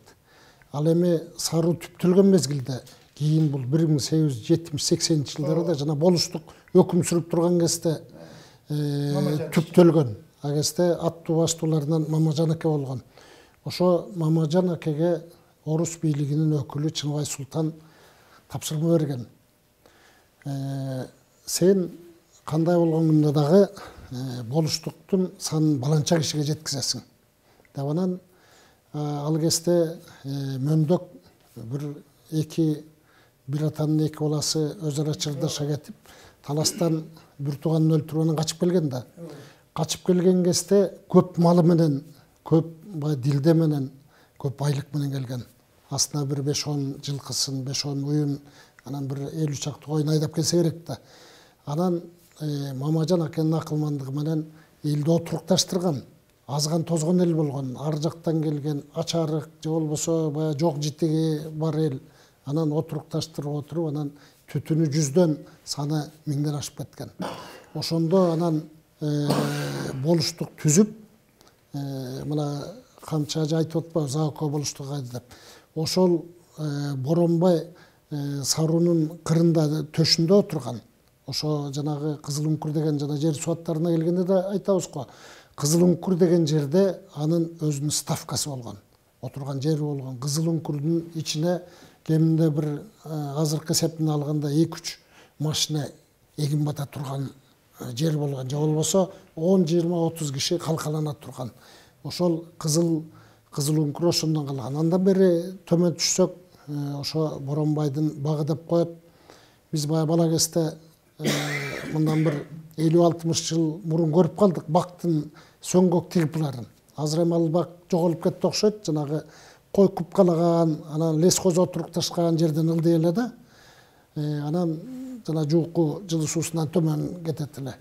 Ал эми Саруу түптөлгөн мезгилде, кийин бул 1870-80 жылдарда жана болуштук өкүм сүрүп турган кезде түптөлгөн. А кезде аттуу баштууларынан Мамажан аке болгон. Ошо Мамажан акеге орус бийлигинин өкүлү Чыныбай Султан тапшырма берген. Сен кандай болгондо дагы болуштуктун санын баланча кишиге жеткизесиң. Деп анан ал кезде мөндөк бир атанын эки баласы өз ара чырдаша кетип, таластан бир тууганын өлтүрүп анан качып келген да. Качып келген кезде көп малы менен, көп дилде менен, көп байлык менен келген. Астына бир 5-10 жылкысын, 5-10 уюн, анан бир 50 чакты койун айдап келсе керек да. Анан Мамажан акенин акылмандыгы менен элди отурукташтырган. Азган тозгон эл болгон, ар жактан келген, ачарык же болбосо баягы жок житиги бар эл. Анан отурукташтырып анан түтүнү 100дөн, саны 1000ден ашып кеткен. Ошондо анан болуштук түзүп, мына камча айтып атпайбы, Заоко болуштук кайды деп. Ошол Боронбай Саруунун кырында төшүндө отурган. Ошо жанагы Кызыл Үңкүр деген жана жер суаттарына келгенде да айтабыз го. Кызыл Үңкүр деген жерде анын өзүнүн ставкасы болгон. Отурган жери болгон. Кызыл Үңкүрдүн ичине кеминде бир азыркы эсептен алганда 2-3 машина эгин бата турган жер болгон. Же болбосо 10, 20, 30 киши калкалана турган. Ошол Кызыл Үңкүр ошондон калган. Андан бери төмөн түшсөк, ошо Боронбайдын багы деп коет. Биз баягы бала кезде мындан бир 50-60 жыл мурун көрүп калдык бактын сөңгөк тигипларын. Азыр эми ал бак жоголуп кетти окшойт. Жанагы кой купкалаган, анан лескоз отурукташкан жерден ылдый эле да. Анан жана жууку жылуу суусунан төмөн кетет эле.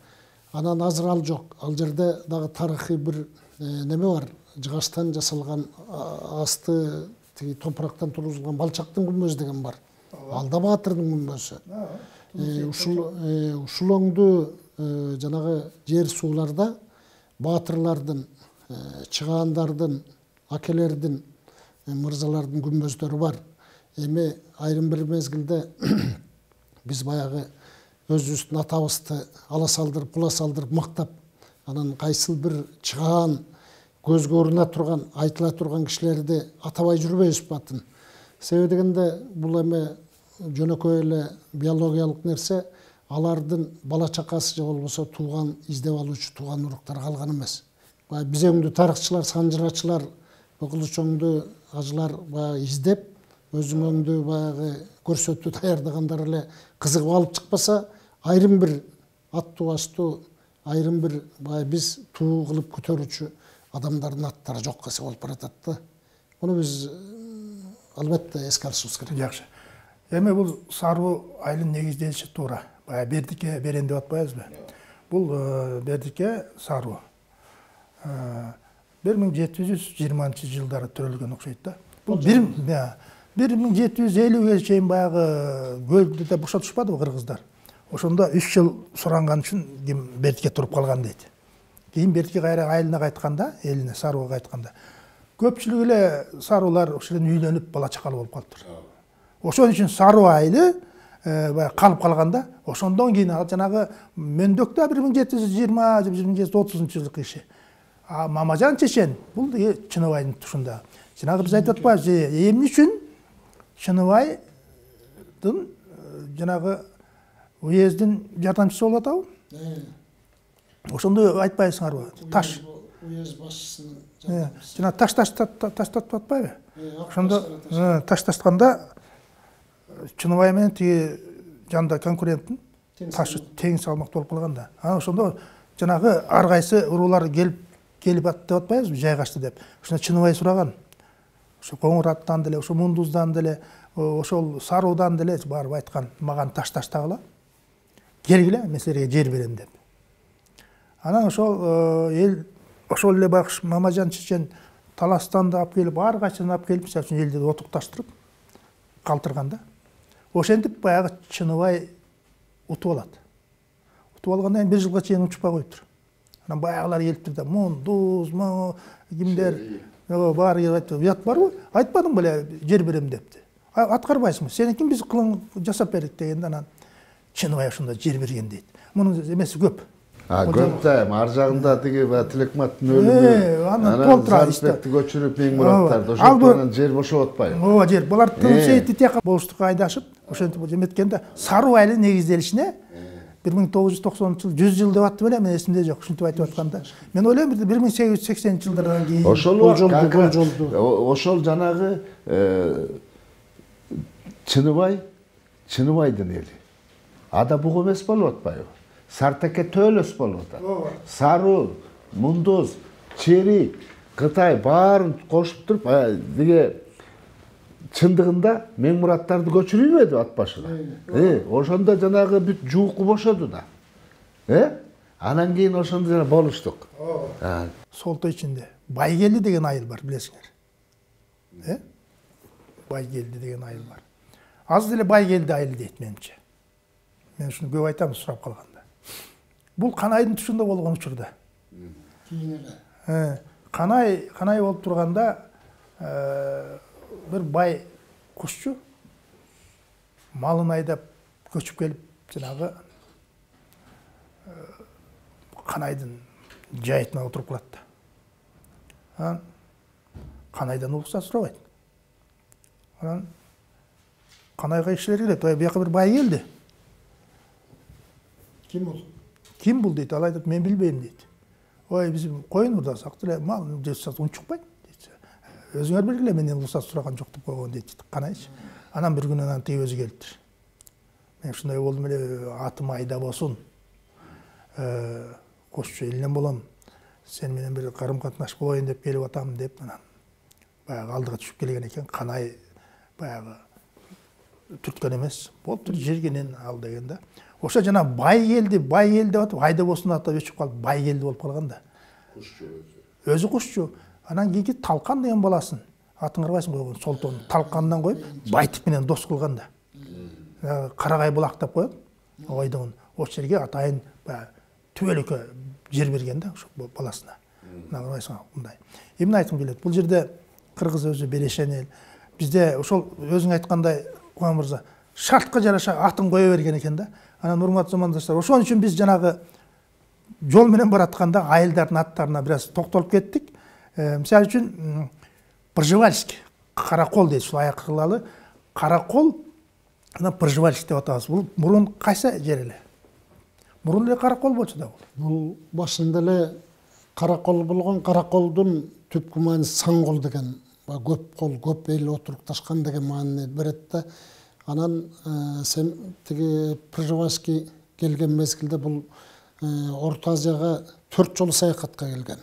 Анан азыр ал жок. Ал жерде дагы тарыхый бир неме бар. Жыгачтан жасалган асты тиги топурактан тургузулган Балчактын күмбөзү деген бар. Ал да баатырдын күмбөзү. Ушул оңду жанагы жер сууларда баатырлардын, чыгаандардын, акелердин, мырзалардын күмбөздөрү бар. Эми айрым бир мезгилде биз баягы өзүбүздүн атабызды ала салдырып, була салдырып мактап, анан кайсыл бир чыгаан көзгө уруна турган, айтыла турган кишилерди атабай жүрбөйбүзбү атын. Себеби дегенде бул эми жөнөкөй эле биологиялык нерсе, алардын бала чакасы же болбосо тууган издеп алуучу тууган уруктар калган эмес. Биз өңдү тарыхчылар, санжырачылар, окулучоңду ажылар баягы издеп, өзүңөңдү баягы көрсөтүп даярдагандар эле кызыгып алып чыкпаса, айрым бир аттуу баштуу, айрым бир баягы биз туу кылып көтөрүүчү адамдардын аттары жокко эсе болуп баратат да. Муну биз албетте эске алышыбыз керек. Жакшы. Эми бул Саруу айылынын негизделиши туура. Баягы Бердике берен деп атпайбызбы? Бул Бердике Саруу 1720-жылдары төрөлгөн окшойт да. Бул 1750-ге чейин баягы көлдө бошотушпадыбы кыргыздар? Ошондо 3 жыл суранган үчүн Бердике туруп калган дейт. Кийин Бердике кайра айылына кайтканда, элине Сарууга кайтканда, көпчүлүк эле саруулар ошол үйлөнүп бала чакалуу болуп калыптыр. Ошон үчүн Саруу айылы калып калганда, ошондон кийин ал жанагы мөндөктө 1720-1730 жылкы киши. Мамажан чечен бул Чыныбайдын тушунда. Жанагы биз айтып атпайбыз, эмне үчүн Чыныбайдын жанагы уездин жардамчысы болуп атабы? Ошондо айтпайсыңарбы? Таш. Уезд башчысынын жардамчысы. Жана таштатып атпайбы? Ошондо таштатканда Чыныбай менен тиги жанда конкуренттин ташы тең салмақты болып қалған да. Ошондо жанагы ар кайсы уруулар келип деп атпайбызбы, жайгашты деп. Ошондо Чыныбай сураган. Ошо Коңур аттан деле, ошо Мундуздан деле, ошол Саруудан деле барып айткан, маган таш таштагыла. Келгиле, мен силерге жер берем деп. Анан ошол эл ошол эле байкуш Мамажан чечен таластан да алып келип, ар кайсысын алып келип, мисалы үчүн элди отукташтырып калтырган да. Ошентип баягы Чыныбай утуп алат. Утуп алгандан кийин 1 жылга чейин учпай коюптур. Анан баягылар келиптир да, Мундуз, кимдер баары келип айтты. Уят барбы? Айтпадың беле жер берем депти. Аткарбайсыңбы? Сеники биз кылың жасап бердик дегенде анан Чыныбай ошондо жер берген дейт. Мунун эмеси көп. Көп да, ар жагында тиги Тилекматтын өлүмү. Анан толтурат. Сарпетти көчүрүп Меңмураттарды ошондон жер бошоп атпайбы? Ооба, жер. Булар Тынымсейитти тияка болуштукка айдашып, ошентип эметкенде Саруу айылы негизделишине 1990 жыл 100 жыл деп атты беле, мен эсимде жок, ушинтип айтып атканда. Мен ойлойм 1880-жылдардан кийин ошол жанагы Чыныбайдын эли. Ада буг эмес болуп атпайбы? Сартеке төлөс болуп атат. Саруу, Мундуз, Чери, Кытай баарын кошуп туруп, деге чындыгында Меңмураттарды көчүрүлбөдү ат башына. Ошондо жанагы бүт жууку бошоду да. Анан кийин ошондо жана болуштук. Солто ичинде Байгелди деген айыл бар, билесиңер. Байгелди деген айыл бар. Аз деле Байгелди айыл дейт менимче. Мен ушуну көп айтам сурап калганда. Бул Канайдын тушунда болгон учурда. Кийин эле. Канай болуп турганда bir бай кушчу малын айдап көчүп келип, жанагы Канайдын жайытына отуруп калат да. Анан Канайдан уруксат сурабайт. Анан Канайга кишилер келет, бияка бир бай келди. Ким бул? Ким бул дейт, ал айтат, мен билбейм дейт. Ой, биз коюн урдасак деле мал жесат унчукпайт дейт. Өзүңөр белгиле, менден уруксат сураган жок деп койгон дейт Канайчы. Анан бир күнү анан тиги өзү келиптир. Мен ушундай болдум эле, атым айда болсун. Кошчу элинен болом. Сен менен бир карым катнаш болоюн деп келип атам деп анан баягы алдыга түшүп келген экен. Канай баягы түрткөн эмес. Болуптур жергенен ал деген да. Ошо жана бай келди деп атып, айда болсун атап өчүп калып, бай келди болуп калган да. Кушчу өзү кушчу. Анан кийинки Талкан деген баласын, атын карабайсың койгон, Солтону Талкандан коюп, Байтип менен дос кылган да. Карагай булак деп коет. Ойдон ошол жерге атайын түбөлүккө жер берген да ошо баласына. Мына карабайсың мындай. Эмне айткым келет? Бул жерде кыргыз өзү берешен эл. Бизде ошол өзүң айткандай, Куан мырза, шартка жараша атын кое берген экен да. Анан урматтуу замандаштар, ошон үчүн биз жанагы жол менен баратканда айылдардын аттарына бир аз токтолуп кеттик. Мисалы үчүн Пржевальский, Каракол дейт, ушул аяк кылалы. Каракол, анан Пржевальский деп атабыз. Бул мурун кайсы жер эле? Мурун эле Каракол болчу да бул. Бул башында эле Каракол болгон, Караколдун түпкү мааниси Саңгол деген, көп кол, көп эл отурукташкан деген маанини берет да. Анан сен тиги Пржевальский келген мезгилде бул Орто Азияга 4 жолу саякатка келген.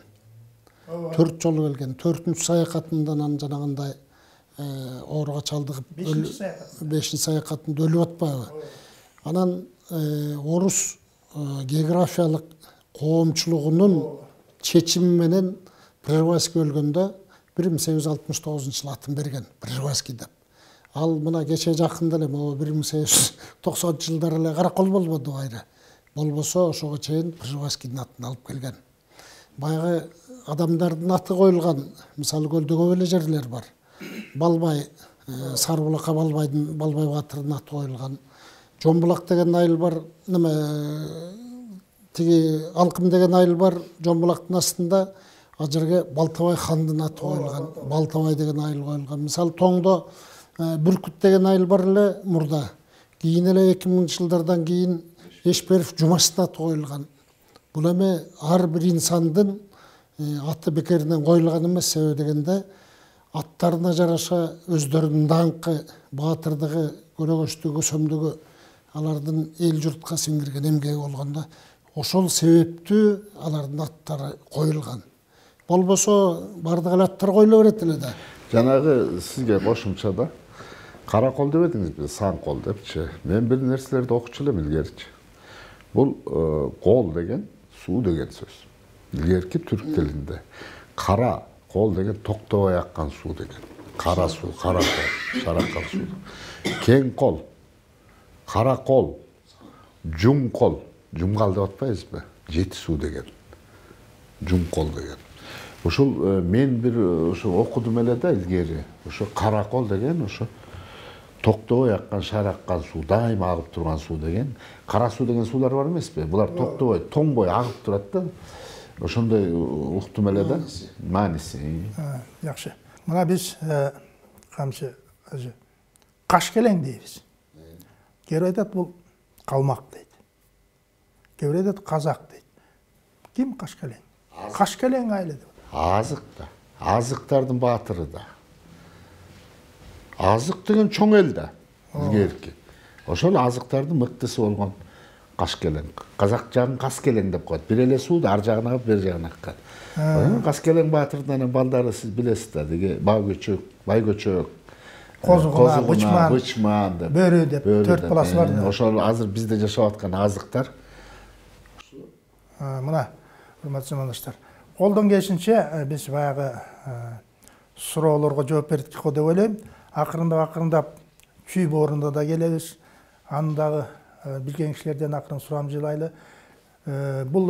4 жолу келген. 4-үнчү саякатында анан жанагындай ооруга чалдыгып 5-чи саякатында өлүп атпайбы. Анан орус географиялык коомчулугунун чечими менен Пржевальский өлгөндө 1869-жылы атын берген, Пржевальский деп. Ал мына кече жакында эле 1890-жылдар эле Каракол болбоду байры. Болбосо ошого чейин Пржевальскийдин атын алып келген. Баягы адамдардын аты коюлган, мисалы көлдө көп эле жерлер бар. Балбай, Сарбулакка Балбай баатырдын аты коюлган. Жомбулак деген айыл бар, тиги Алкым деген айыл бар, Жомбулактын астында ал жерге Балтабай хандын аты коюлган, Балтабай деген айыл коюлган. Мисалы Тоңдо Бүркүт деген айыл бар эле мурда. Кийин эле 2000-жылдардан кийин Эшберов Жумаштын аты коюлган. Бул эми ар бир инсандын аты бекеринен коюлган эмес, себеби дегенде аттарына жараша өздөрүнүн даңкы, баатырдыгы, көрөгөчтүгү, көсөмдүгү алардын эл журтка сиңдирген эмгеги болгондо ошол себептүү алардын аттары коюлган. Болбосо бардык эле аттар коюла берет эле да. Жанагы сизге кошумчада кара кол деп едиңизби, сан кол депчи. Мен бир нерселерди окучу элем илгеричи. Бул кол деген суу деген сөз. Илгерки түрк тилинде кара кол деген токтобой аккан суу деген. Кара суу, кара кол, шараккан суу. Кең кол, кара кол, жум кол, жумгал деп атпайбызбы? Жети суу деген. Жум кол деген. Ошол мен бир ошо окудум эле да илгери. Ошо кара кол деген ошо токтобой аккан, шараккан суу, дайыма агып турган суу деген. Кара суу деген суулар бар эмеспи? Булар токтобой, тоңбой агып турат да. Ошондой уктум эле да. Мааниси. Жакшы. Мына биз камчы кашкелең дейбиз. Кээ айтат бул калмак дейт. Кээ айтат казак дейт. Ким кашкелең? Кашкелең айылы деп. Азык да. Азыктардын баатыры да. Азык деген чоң эл да. Илгерки. Ошол азыктардын мыктысы болгон кашкелең. Казак жагын каскелең деп коет. Бир эле сууду ар жагына агып, бер жагына аккан. Каскелең баатырдын балдары сиз билесиз да. Деге Байгөчөк, Байгөчөк, Козугуна, Бычман деп. Бөрү деп 4 баласы бар. Ошол азыр бизде жашап аткан азыктар. Мына, урматтуу замандаштар, колдон келишинче биз баягы суроолорго жооп бердик го деп ойлойм. Акырындап чүй боорунда да келебиз. Аны дагы билген кишилерден акырын сурам жылайлы. Бул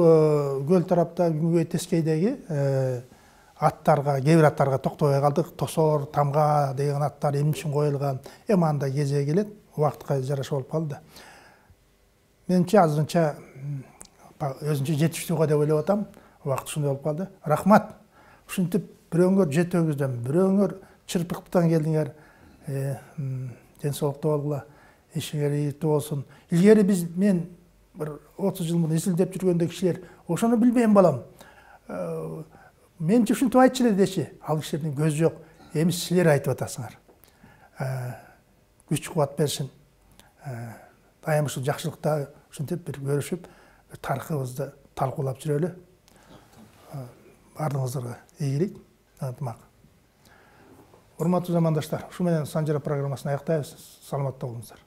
көл тарапта Күнгөй Тескейдеги аттарга, кээ бир аттарга токтобой калдык. Тосор, Тамга деген аттар эмне үчүн коюлган? Эми анда кезеги келет, убактка жараша болуп калды. Менимче азырынча өзүнчө жетиштүүгө деп ойлоп атам. Убакыт ушундай болуп калды. Рахмат. Ушинтип бирөөңөр жетөгүздөн, бирөөңөр чырпыктан келдиңер. Ден соолукта болгула. Ишиңер ийгиликтүү болсун. Илгери мен bir 30 жыл мурун изилдеп жүргөндө кишилер ошону билбейм балам. Менче ушинтип айтчу эле дечи. Ал кишилердин көзү жок. Эми силер айтып атасыңар. Күч кубат берсин. Дайым ушул жакшылыкта ушинтип бир көрүшүп, тарыхыбызды талкуулап жүрөлү. Бардыгыңыздарга ийгилик, ынтымак. Урматтуу замандаштар, ушу менен Санжара программасын аяктайбыз. Саламатта болуңуздар.